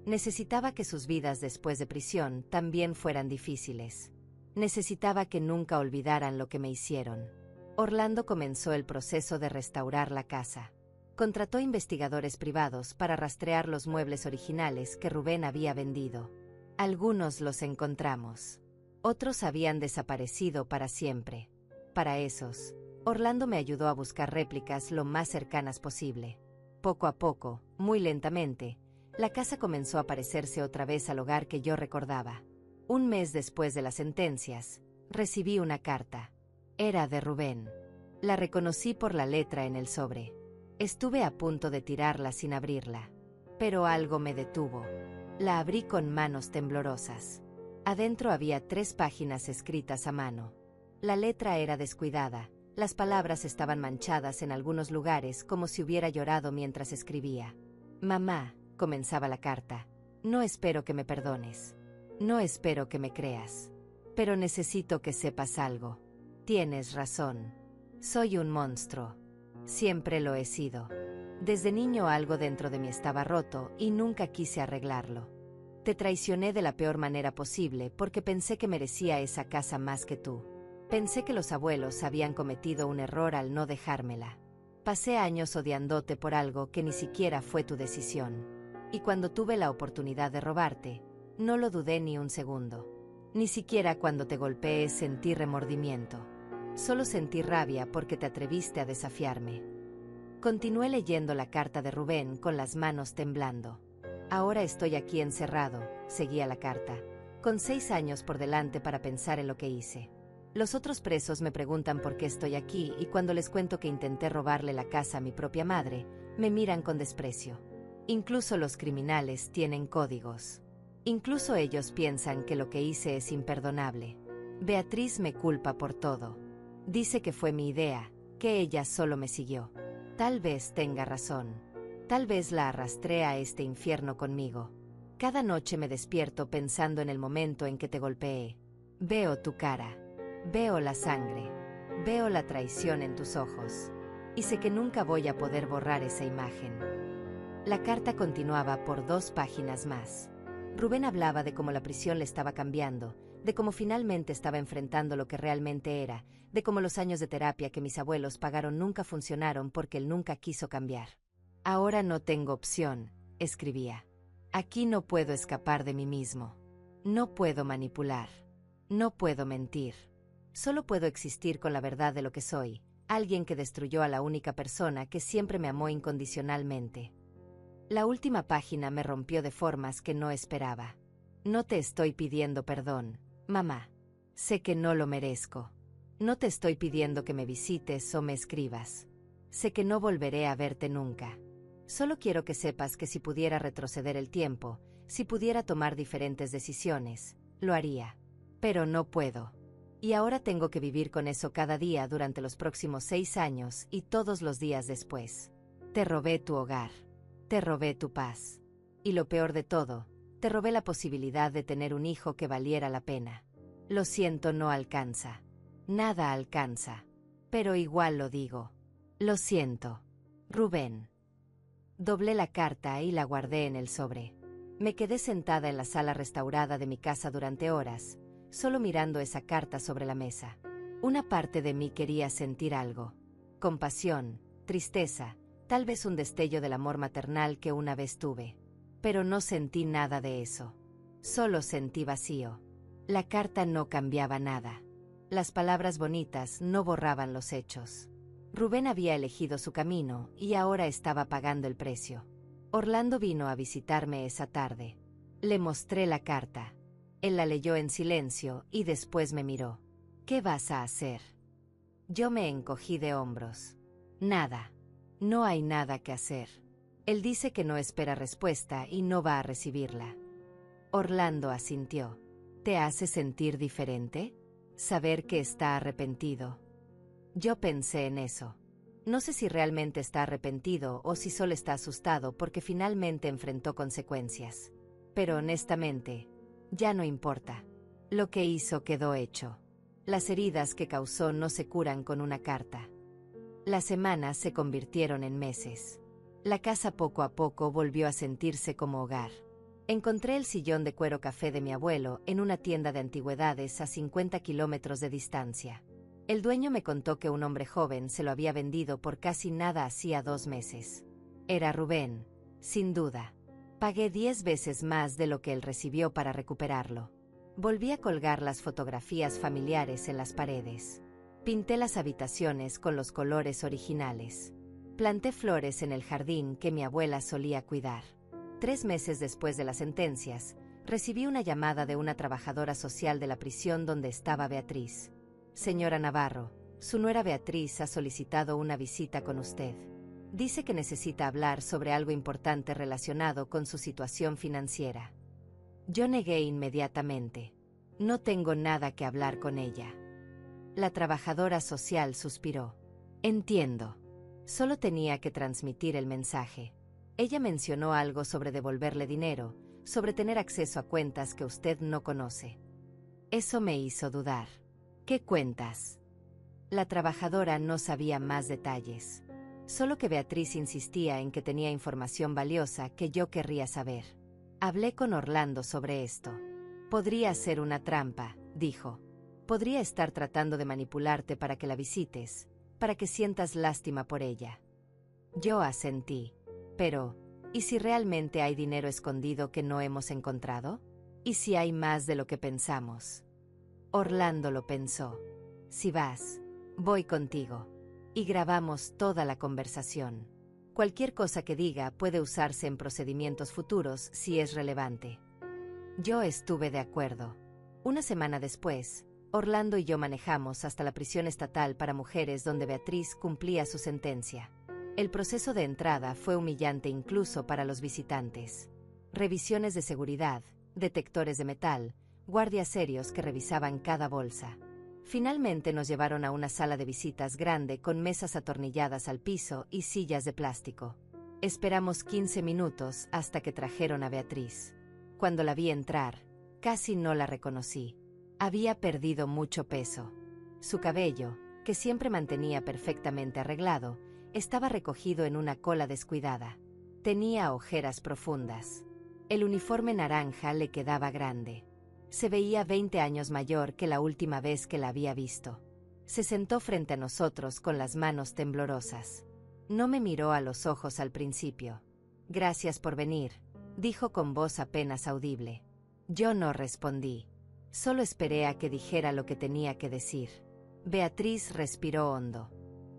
Necesitaba que sus vidas después de prisión también fueran difíciles. Necesitaba que nunca olvidaran lo que me hicieron. Orlando comenzó el proceso de restaurar la casa. Contrató investigadores privados para rastrear los muebles originales que Rubén había vendido. Algunos los encontramos. Otros habían desaparecido para siempre. Para esos, Orlando me ayudó a buscar réplicas lo más cercanas posible. Poco a poco, muy lentamente, la casa comenzó a parecerse otra vez al hogar que yo recordaba. Un mes después de las sentencias, recibí una carta. Era de Rubén. La reconocí por la letra en el sobre. Estuve a punto de tirarla sin abrirla. Pero algo me detuvo. La abrí con manos temblorosas. Adentro había 3 páginas escritas a mano. La letra era descuidada. Las palabras estaban manchadas en algunos lugares como si hubiera llorado mientras escribía. Mamá, comenzaba la carta, no espero que me perdones. No espero que me creas. Pero necesito que sepas algo. Tienes razón. Soy un monstruo. Siempre lo he sido. Desde niño algo dentro de mí estaba roto y nunca quise arreglarlo. Te traicioné de la peor manera posible porque pensé que merecía esa casa más que tú. Pensé que los abuelos habían cometido un error al no dejármela. Pasé años odiándote por algo que ni siquiera fue tu decisión. Y cuando tuve la oportunidad de robarte, no lo dudé ni un segundo. Ni siquiera cuando te golpeé sentí remordimiento. Solo sentí rabia porque te atreviste a desafiarme. Continué leyendo la carta de Rubén con las manos temblando. Ahora estoy aquí encerrado, seguía la carta, con 6 años por delante para pensar en lo que hice. Los otros presos me preguntan por qué estoy aquí y cuando les cuento que intenté robarle la casa a mi propia madre, me miran con desprecio. Incluso los criminales tienen códigos. Incluso ellos piensan que lo que hice es imperdonable. Beatriz me culpa por todo. Dice que fue mi idea, que ella solo me siguió. Tal vez tenga razón. Tal vez la arrastré a este infierno conmigo. Cada noche me despierto pensando en el momento en que te golpeé. Veo tu cara. Veo la sangre. Veo la traición en tus ojos. Y sé que nunca voy a poder borrar esa imagen. La carta continuaba por 2 páginas más. Rubén hablaba de cómo la prisión le estaba cambiando, de cómo finalmente estaba enfrentando lo que realmente era, de cómo los años de terapia que mis abuelos pagaron nunca funcionaron porque él nunca quiso cambiar. Ahora no tengo opción, escribía. Aquí no puedo escapar de mí mismo. No puedo manipular. No puedo mentir. Solo puedo existir con la verdad de lo que soy, alguien que destruyó a la única persona que siempre me amó incondicionalmente. La última página me rompió de formas que no esperaba. No te estoy pidiendo perdón, mamá. Sé que no lo merezco. No te estoy pidiendo que me visites o me escribas. Sé que no volveré a verte nunca. Solo quiero que sepas que si pudiera retroceder el tiempo, si pudiera tomar diferentes decisiones, lo haría. Pero no puedo. Y ahora tengo que vivir con eso cada día durante los próximos 6 años y todos los días después. Te robé tu hogar. Te robé tu paz. Y lo peor de todo, te robé la posibilidad de tener un hijo que valiera la pena. Lo siento, no alcanza. Nada alcanza. Pero igual lo digo. Lo siento. Rubén. Doblé la carta y la guardé en el sobre. Me quedé sentada en la sala restaurada de mi casa durante horas, solo mirando esa carta sobre la mesa. Una parte de mí quería sentir algo. Compasión, tristeza, tal vez un destello del amor maternal que una vez tuve. Pero no sentí nada de eso. Solo sentí vacío. La carta no cambiaba nada. Las palabras bonitas no borraban los hechos. Rubén había elegido su camino y ahora estaba pagando el precio. Orlando vino a visitarme esa tarde. Le mostré la carta. Él la leyó en silencio y después me miró. ¿Qué vas a hacer? Yo me encogí de hombros. Nada. No hay nada que hacer. Él dice que no espera respuesta y no va a recibirla. Orlando asintió. ¿Te hace sentir diferente? Saber que está arrepentido. Yo pensé en eso. No sé si realmente está arrepentido o si solo está asustado porque finalmente enfrentó consecuencias. Pero honestamente, ya no importa. Lo que hizo quedó hecho. Las heridas que causó no se curan con una carta. Las semanas se convirtieron en meses. La casa poco a poco volvió a sentirse como hogar. Encontré el sillón de cuero café de mi abuelo en una tienda de antigüedades a 50 kilómetros de distancia. El dueño me contó que un hombre joven se lo había vendido por casi nada hacía 2 meses. Era Rubén, sin duda. Pagué 10 veces más de lo que él recibió para recuperarlo. Volví a colgar las fotografías familiares en las paredes. Pinté las habitaciones con los colores originales. Planté flores en el jardín que mi abuela solía cuidar. 3 meses después de las sentencias, recibí una llamada de una trabajadora social de la prisión donde estaba Beatriz. Señora Navarro, su nuera Beatriz ha solicitado una visita con usted. Dice que necesita hablar sobre algo importante relacionado con su situación financiera. Yo negué inmediatamente. No tengo nada que hablar con ella. La trabajadora social suspiró. Entiendo. Solo tenía que transmitir el mensaje. Ella mencionó algo sobre devolverle dinero, sobre tener acceso a cuentas que usted no conoce. Eso me hizo dudar. ¿Qué cuentas? La trabajadora no sabía más detalles. Solo que Beatriz insistía en que tenía información valiosa que yo querría saber. Hablé con Orlando sobre esto. Podría ser una trampa, dijo. Podría estar tratando de manipularte para que la visites, para que sientas lástima por ella. Yo asentí. Pero, ¿y si realmente hay dinero escondido que no hemos encontrado? ¿Y si hay más de lo que pensamos? Orlando lo pensó. Si vas, voy contigo. Y grabamos toda la conversación. Cualquier cosa que diga puede usarse en procedimientos futuros si es relevante. Yo estuve de acuerdo. Una semana después, Orlando y yo manejamos hasta la prisión estatal para mujeres donde Beatriz cumplía su sentencia. El proceso de entrada fue humillante incluso para los visitantes. Revisiones de seguridad, detectores de metal, guardias serios que revisaban cada bolsa. Finalmente nos llevaron a una sala de visitas grande con mesas atornilladas al piso y sillas de plástico. Esperamos 15 minutos hasta que trajeron a Beatriz. Cuando la vi entrar, casi no la reconocí. Había perdido mucho peso. Su cabello, que siempre mantenía perfectamente arreglado, estaba recogido en una cola descuidada. Tenía ojeras profundas. El uniforme naranja le quedaba grande. Se veía 20 años mayor que la última vez que la había visto. Se sentó frente a nosotros con las manos temblorosas. No me miró a los ojos al principio. «Gracias por venir», dijo con voz apenas audible. Yo no respondí. Solo esperé a que dijera lo que tenía que decir. Beatriz respiró hondo.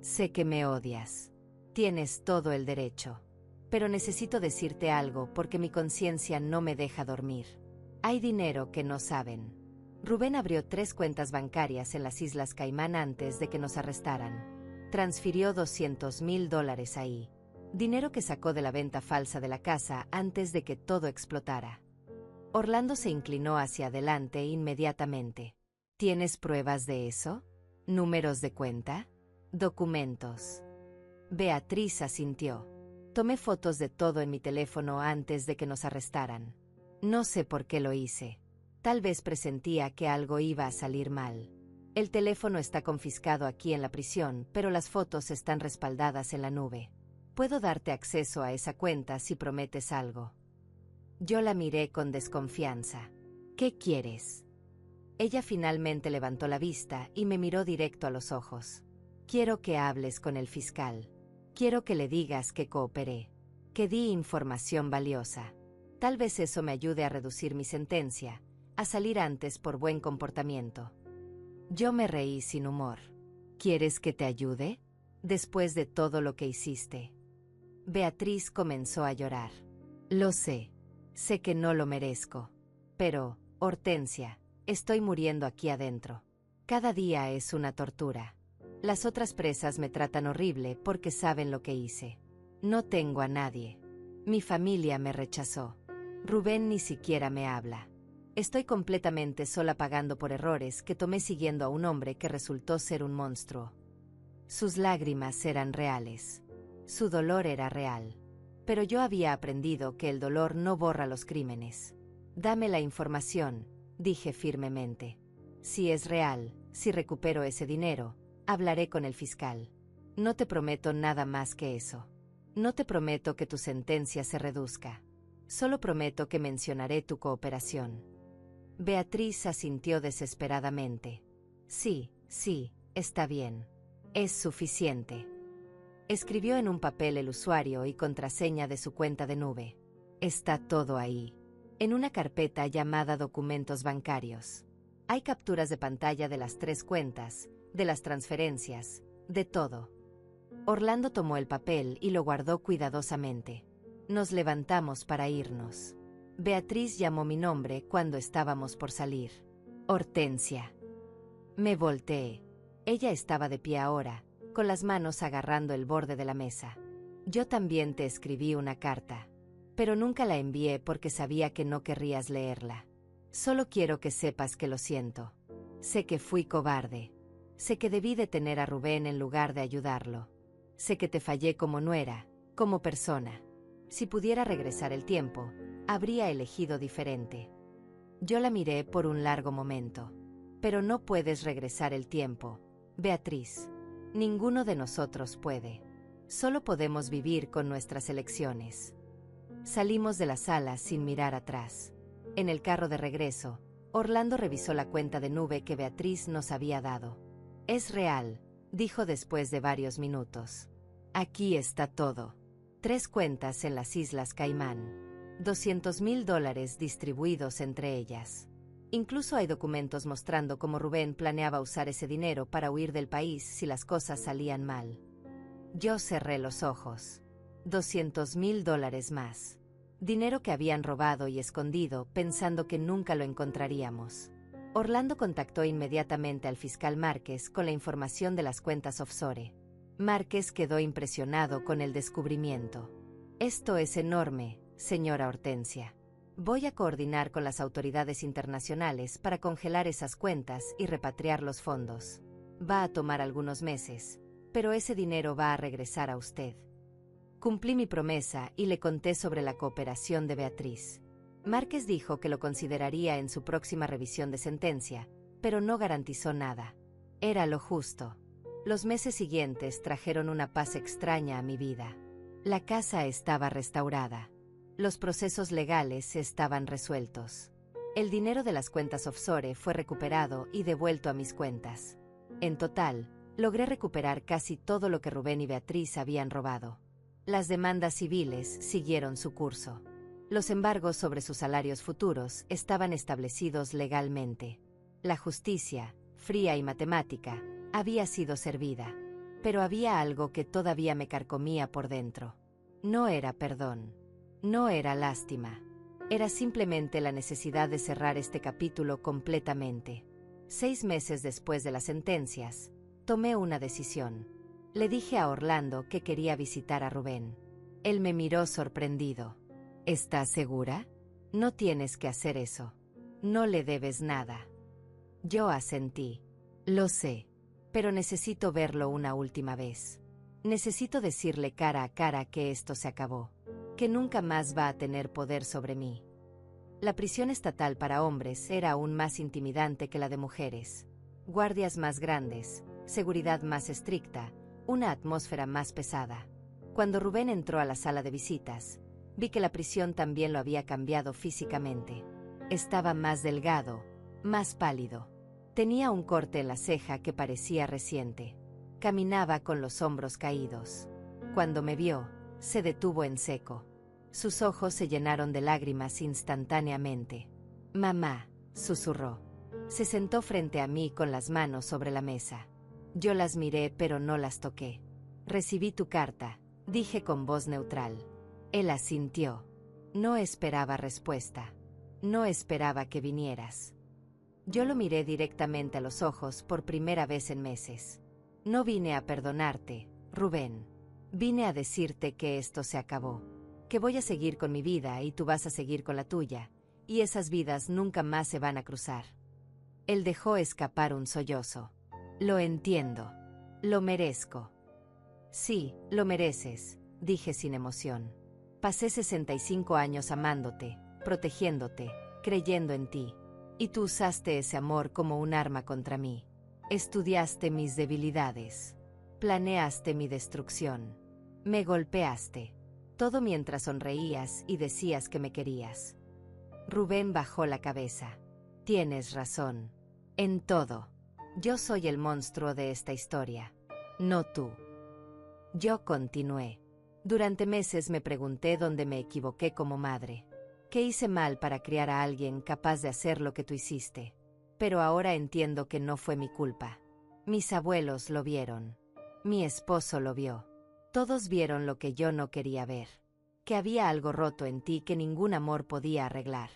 «Sé que me odias. Tienes todo el derecho. Pero necesito decirte algo porque mi conciencia no me deja dormir. Hay dinero que no saben». Rubén abrió 3 cuentas bancarias en las Islas Caimán antes de que nos arrestaran. Transfirió $200,000 ahí. Dinero que sacó de la venta falsa de la casa antes de que todo explotara. Orlando se inclinó hacia adelante inmediatamente. ¿Tienes pruebas de eso? ¿Números de cuenta? ¿Documentos? Beatriz asintió. Tomé fotos de todo en mi teléfono antes de que nos arrestaran. No sé por qué lo hice. Tal vez presentía que algo iba a salir mal. El teléfono está confiscado aquí en la prisión, pero las fotos están respaldadas en la nube. Puedo darte acceso a esa cuenta si prometes algo. Yo la miré con desconfianza. ¿Qué quieres? Ella finalmente levantó la vista y me miró directo a los ojos. Quiero que hables con el fiscal. Quiero que le digas que cooperé, que di información valiosa. Tal vez eso me ayude a reducir mi sentencia, a salir antes por buen comportamiento. Yo me reí sin humor. ¿Quieres que te ayude? Después de todo lo que hiciste. Beatriz comenzó a llorar. Lo sé. Sé que no lo merezco. Pero, Hortensia, estoy muriendo aquí adentro. Cada día es una tortura. Las otras presas me tratan horrible porque saben lo que hice. No tengo a nadie. Mi familia me rechazó. Rubén ni siquiera me habla. Estoy completamente sola pagando por errores que tomé siguiendo a un hombre que resultó ser un monstruo. Sus lágrimas eran reales. Su dolor era real. Pero yo había aprendido que el dolor no borra los crímenes. Dame la información, dije firmemente. Si es real, si recupero ese dinero, hablaré con el fiscal. No te prometo nada más que eso. No te prometo que tu sentencia se reduzca. Solo prometo que mencionaré tu cooperación. Beatriz asintió desesperadamente. Sí, está bien. Es suficiente. Escribió en un papel el usuario y contraseña de su cuenta de nube. Está todo ahí. En una carpeta llamada Documentos Bancarios. Hay capturas de pantalla de las 3 cuentas, de las transferencias, de todo. Orlando tomó el papel y lo guardó cuidadosamente. Nos levantamos para irnos. Beatriz llamó mi nombre cuando estábamos por salir. Hortensia. Me volteé. Ella estaba de pie ahora, con las manos agarrando el borde de la mesa. Yo también te escribí una carta, pero nunca la envié porque sabía que no querrías leerla. Solo quiero que sepas que lo siento. Sé que fui cobarde. Sé que debí detener a Rubén en lugar de ayudarlo. Sé que te fallé como nuera, como persona. Si pudiera regresar el tiempo, habría elegido diferente. Yo la miré por un largo momento. Pero no puedes regresar el tiempo, Beatriz. Ninguno de nosotros puede. Solo podemos vivir con nuestras elecciones. Salimos de la sala sin mirar atrás. En el carro de regreso, Orlando revisó la cuenta de nube que Beatriz nos había dado. Es real, dijo después de varios minutos. Aquí está todo. 3 cuentas en las Islas Caimán. $200,000 distribuidos entre ellas. Incluso hay documentos mostrando cómo Rubén planeaba usar ese dinero para huir del país si las cosas salían mal. Yo cerré los ojos. $200,000 más. Dinero que habían robado y escondido pensando que nunca lo encontraríamos. Orlando contactó inmediatamente al fiscal Márquez con la información de las cuentas offshore. Márquez quedó impresionado con el descubrimiento. Esto es enorme, señora Hortensia. Voy a coordinar con las autoridades internacionales para congelar esas cuentas y repatriar los fondos. Va a tomar algunos meses, pero ese dinero va a regresar a usted. Cumplí mi promesa y le conté sobre la cooperación de Beatriz. Márquez dijo que lo consideraría en su próxima revisión de sentencia, pero no garantizó nada. Era lo justo. Los meses siguientes trajeron una paz extraña a mi vida. La casa estaba restaurada. Los procesos legales estaban resueltos. El dinero de las cuentas offshore fue recuperado y devuelto a mis cuentas. En total, logré recuperar casi todo lo que Rubén y Beatriz habían robado. Las demandas civiles siguieron su curso. Los embargos sobre sus salarios futuros estaban establecidos legalmente. La justicia, fría y matemática, había sido servida. Pero había algo que todavía me carcomía por dentro. No era perdón. No era lástima. Era simplemente la necesidad de cerrar este capítulo completamente. 6 meses después de las sentencias, tomé una decisión. Le dije a Orlando que quería visitar a Rubén. Él me miró sorprendido. ¿Estás segura? No tienes que hacer eso. No le debes nada. Yo asentí. Lo sé, pero necesito verlo una última vez. Necesito decirle cara a cara que esto se acabó, que nunca más va a tener poder sobre mí. La prisión estatal para hombres era aún más intimidante que la de mujeres. Guardias más grandes, seguridad más estricta, una atmósfera más pesada. Cuando Rubén entró a la sala de visitas, vi que la prisión también lo había cambiado físicamente. Estaba más delgado, más pálido. Tenía un corte en la ceja que parecía reciente. Caminaba con los hombros caídos. Cuando me vio, se detuvo en seco. Sus ojos se llenaron de lágrimas instantáneamente. «Mamá», susurró. Se sentó frente a mí con las manos sobre la mesa. Yo las miré pero no las toqué. «Recibí tu carta», dije con voz neutral. Él asintió. No esperaba respuesta. No esperaba que vinieras. Yo lo miré directamente a los ojos por primera vez en meses. No vine a perdonarte, Rubén. Vine a decirte que esto se acabó. Que voy a seguir con mi vida y tú vas a seguir con la tuya, y esas vidas nunca más se van a cruzar. Él dejó escapar un sollozo. Lo entiendo. Lo merezco. Sí, lo mereces, dije sin emoción. Pasé 65 años amándote, protegiéndote, creyendo en ti. Y tú usaste ese amor como un arma contra mí. Estudiaste mis debilidades. Planeaste mi destrucción. Me golpeaste. Todo mientras sonreías y decías que me querías. Rubén bajó la cabeza. Tienes razón. En todo. Yo soy el monstruo de esta historia. No tú. Yo continué. Durante meses me pregunté dónde me equivoqué como madre. ¿Qué hice mal para criar a alguien capaz de hacer lo que tú hiciste? Pero ahora entiendo que no fue mi culpa. Mis abuelos lo vieron. Mi esposo lo vio. Todos vieron lo que yo no quería ver. Que había algo roto en ti que ningún amor podía arreglar.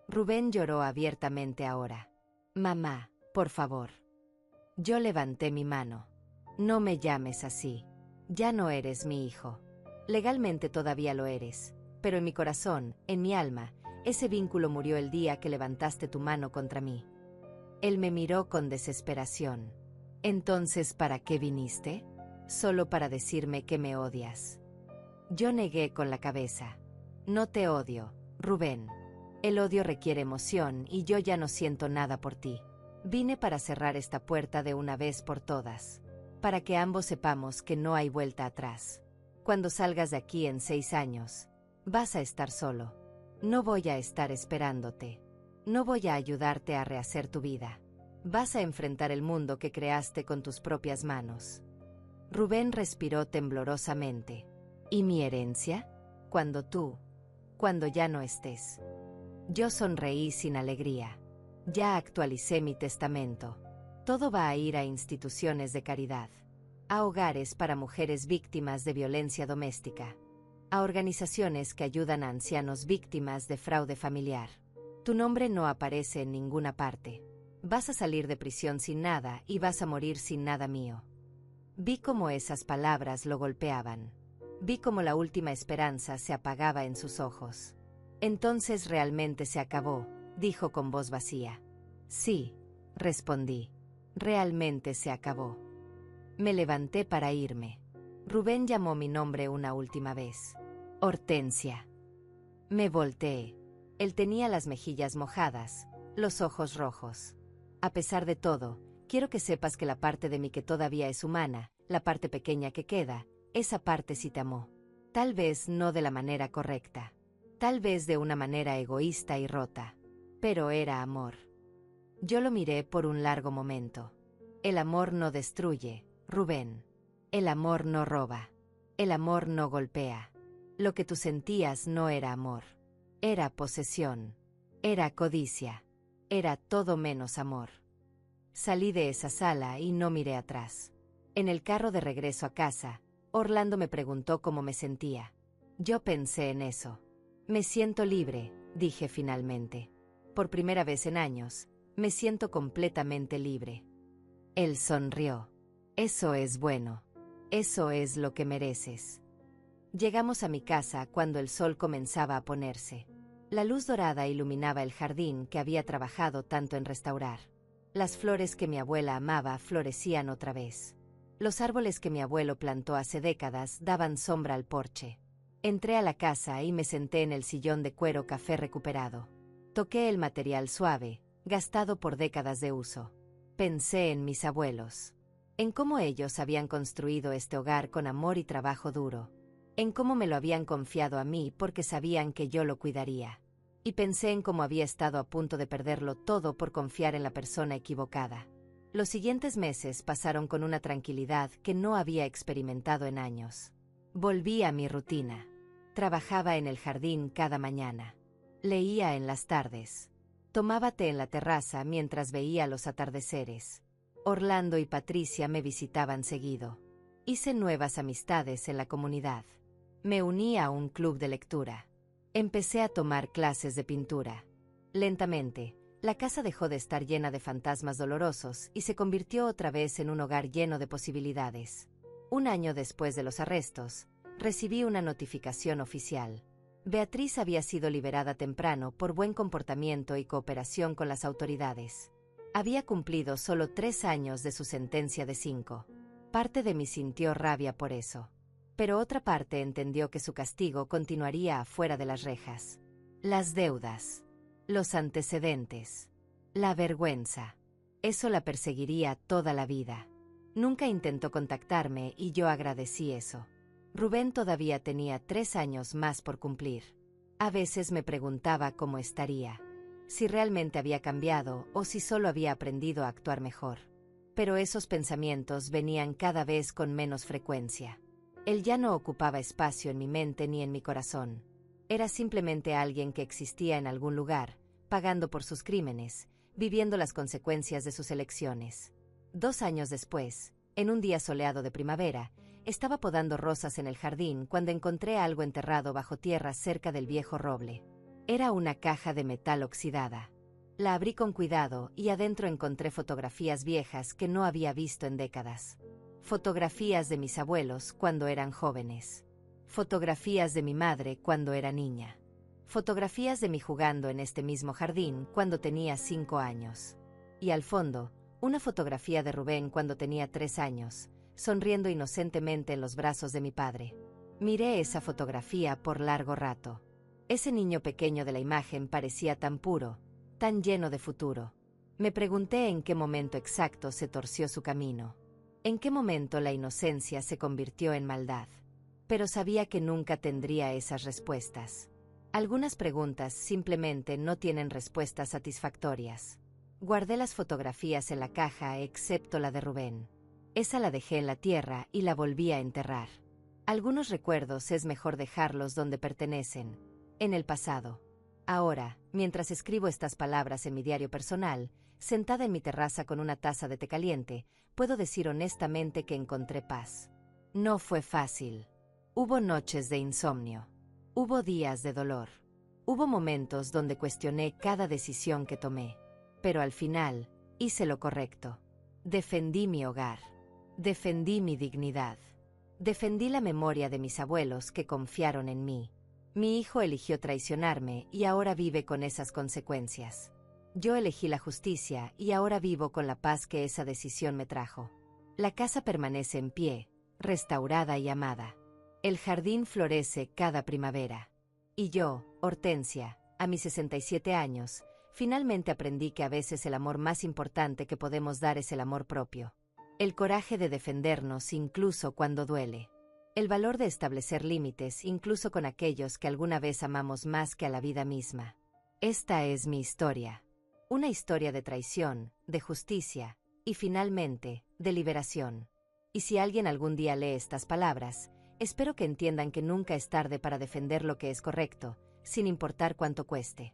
Rubén lloró abiertamente ahora. Mamá, por favor. Yo levanté mi mano. No me llames así. Ya no eres mi hijo. Legalmente todavía lo eres. Pero en mi corazón, en mi alma, ese vínculo murió el día que levantaste tu mano contra mí. Él me miró con desesperación. Entonces, ¿para qué viniste? Solo para decirme que me odias. Yo negué con la cabeza. No te odio, Rubén. El odio requiere emoción y yo ya no siento nada por ti. Vine para cerrar esta puerta de una vez por todas. Para que ambos sepamos que no hay vuelta atrás. Cuando salgas de aquí en 6 años, vas a estar solo. No voy a estar esperándote. No voy a ayudarte a rehacer tu vida. Vas a enfrentar el mundo que creaste con tus propias manos. Rubén respiró temblorosamente. ¿Y mi herencia? Cuando ya no estés. Yo sonreí sin alegría. Ya actualicé mi testamento. Todo va a ir a instituciones de caridad. A hogares para mujeres víctimas de violencia doméstica. A organizaciones que ayudan a ancianos víctimas de fraude familiar. Tu nombre no aparece en ninguna parte. Vas a salir de prisión sin nada y vas a morir sin nada mío. Vi cómo esas palabras lo golpeaban. Vi cómo la última esperanza se apagaba en sus ojos. Entonces realmente se acabó, dijo con voz vacía. Sí, respondí. Realmente se acabó. Me levanté para irme. Rubén llamó mi nombre una última vez. Hortensia. Me volteé. Él tenía las mejillas mojadas, los ojos rojos. A pesar de todo, quiero que sepas que la parte de mí que todavía es humana, la parte pequeña que queda, esa parte sí te amó. Tal vez no de la manera correcta. Tal vez de una manera egoísta y rota. Pero era amor. Yo lo miré por un largo momento. El amor no destruye, Rubén. El amor no roba. El amor no golpea. Lo que tú sentías no era amor. Era posesión. Era codicia. Era todo menos amor. Salí de esa sala y no miré atrás. En el carro de regreso a casa, Orlando me preguntó cómo me sentía. Yo pensé en eso. Me siento libre, dije finalmente. Por primera vez en años, me siento completamente libre. Él sonrió. Eso es bueno. Eso es lo que mereces. Llegamos a mi casa cuando el sol comenzaba a ponerse. La luz dorada iluminaba el jardín que había trabajado tanto en restaurar. Las flores que mi abuela amaba florecían otra vez. Los árboles que mi abuelo plantó hace décadas daban sombra al porche. Entré a la casa y me senté en el sillón de cuero café recuperado. Toqué el material suave, gastado por décadas de uso. Pensé en mis abuelos. En cómo ellos habían construido este hogar con amor y trabajo duro. En cómo me lo habían confiado a mí porque sabían que yo lo cuidaría. Y pensé en cómo había estado a punto de perderlo todo por confiar en la persona equivocada. Los siguientes meses pasaron con una tranquilidad que no había experimentado en años. Volví a mi rutina. Trabajaba en el jardín cada mañana. Leía en las tardes. Tomaba té en la terraza mientras veía los atardeceres. Orlando y Patricia me visitaban seguido. Hice nuevas amistades en la comunidad. Me uní a un club de lectura. Empecé a tomar clases de pintura. Lentamente, la casa dejó de estar llena de fantasmas dolorosos y se convirtió otra vez en un hogar lleno de posibilidades. Un año después de los arrestos, recibí una notificación oficial. Beatriz había sido liberada temprano por buen comportamiento y cooperación con las autoridades. Había cumplido solo 3 años de su sentencia de 5. Parte de mí sintió rabia por eso. Pero otra parte entendió que su castigo continuaría afuera de las rejas. Las deudas, los antecedentes, la vergüenza. Eso la perseguiría toda la vida. Nunca intentó contactarme y yo agradecí eso. Rubén todavía tenía 3 años más por cumplir. A veces me preguntaba cómo estaría, si realmente había cambiado o si solo había aprendido a actuar mejor. Pero esos pensamientos venían cada vez con menos frecuencia. Él ya no ocupaba espacio en mi mente ni en mi corazón. Era simplemente alguien que existía en algún lugar, pagando por sus crímenes, viviendo las consecuencias de sus elecciones. 2 años después, en un día soleado de primavera, estaba podando rosas en el jardín cuando encontré algo enterrado bajo tierra cerca del viejo roble. Era una caja de metal oxidada. La abrí con cuidado y adentro encontré fotografías viejas que no había visto en décadas. Fotografías de mis abuelos cuando eran jóvenes. Fotografías de mi madre cuando era niña. Fotografías de mí jugando en este mismo jardín cuando tenía 5 años. Y al fondo, una fotografía de Rubén cuando tenía 3 años, sonriendo inocentemente en los brazos de mi padre. Miré esa fotografía por largo rato. Ese niño pequeño de la imagen parecía tan puro, tan lleno de futuro. Me pregunté en qué momento exacto se torció su camino. En qué momento la inocencia se convirtió en maldad. Pero sabía que nunca tendría esas respuestas. Algunas preguntas simplemente no tienen respuestas satisfactorias. Guardé las fotografías en la caja excepto la de Rubén. Esa la dejé en la tierra y la volví a enterrar. Algunos recuerdos es mejor dejarlos donde pertenecen, en el pasado. Ahora, mientras escribo estas palabras en mi diario personal, sentada en mi terraza con una taza de té caliente, puedo decir honestamente que encontré paz. No fue fácil. Hubo noches de insomnio. Hubo días de dolor. Hubo momentos donde cuestioné cada decisión que tomé. Pero al final, hice lo correcto. Defendí mi hogar. Defendí mi dignidad. Defendí la memoria de mis abuelos que confiaron en mí. Mi hijo eligió traicionarme y ahora vive con esas consecuencias. Yo elegí la justicia y ahora vivo con la paz que esa decisión me trajo. La casa permanece en pie, restaurada y amada. El jardín florece cada primavera. Y yo, Hortensia, a mis 67 años, finalmente aprendí que a veces el amor más importante que podemos dar es el amor propio. El coraje de defendernos incluso cuando duele. El valor de establecer límites incluso con aquellos que alguna vez amamos más que a la vida misma. Esta es mi historia. Una historia de traición, de justicia, y finalmente, de liberación. Y si alguien algún día lee estas palabras, espero que entiendan que nunca es tarde para defender lo que es correcto, sin importar cuánto cueste.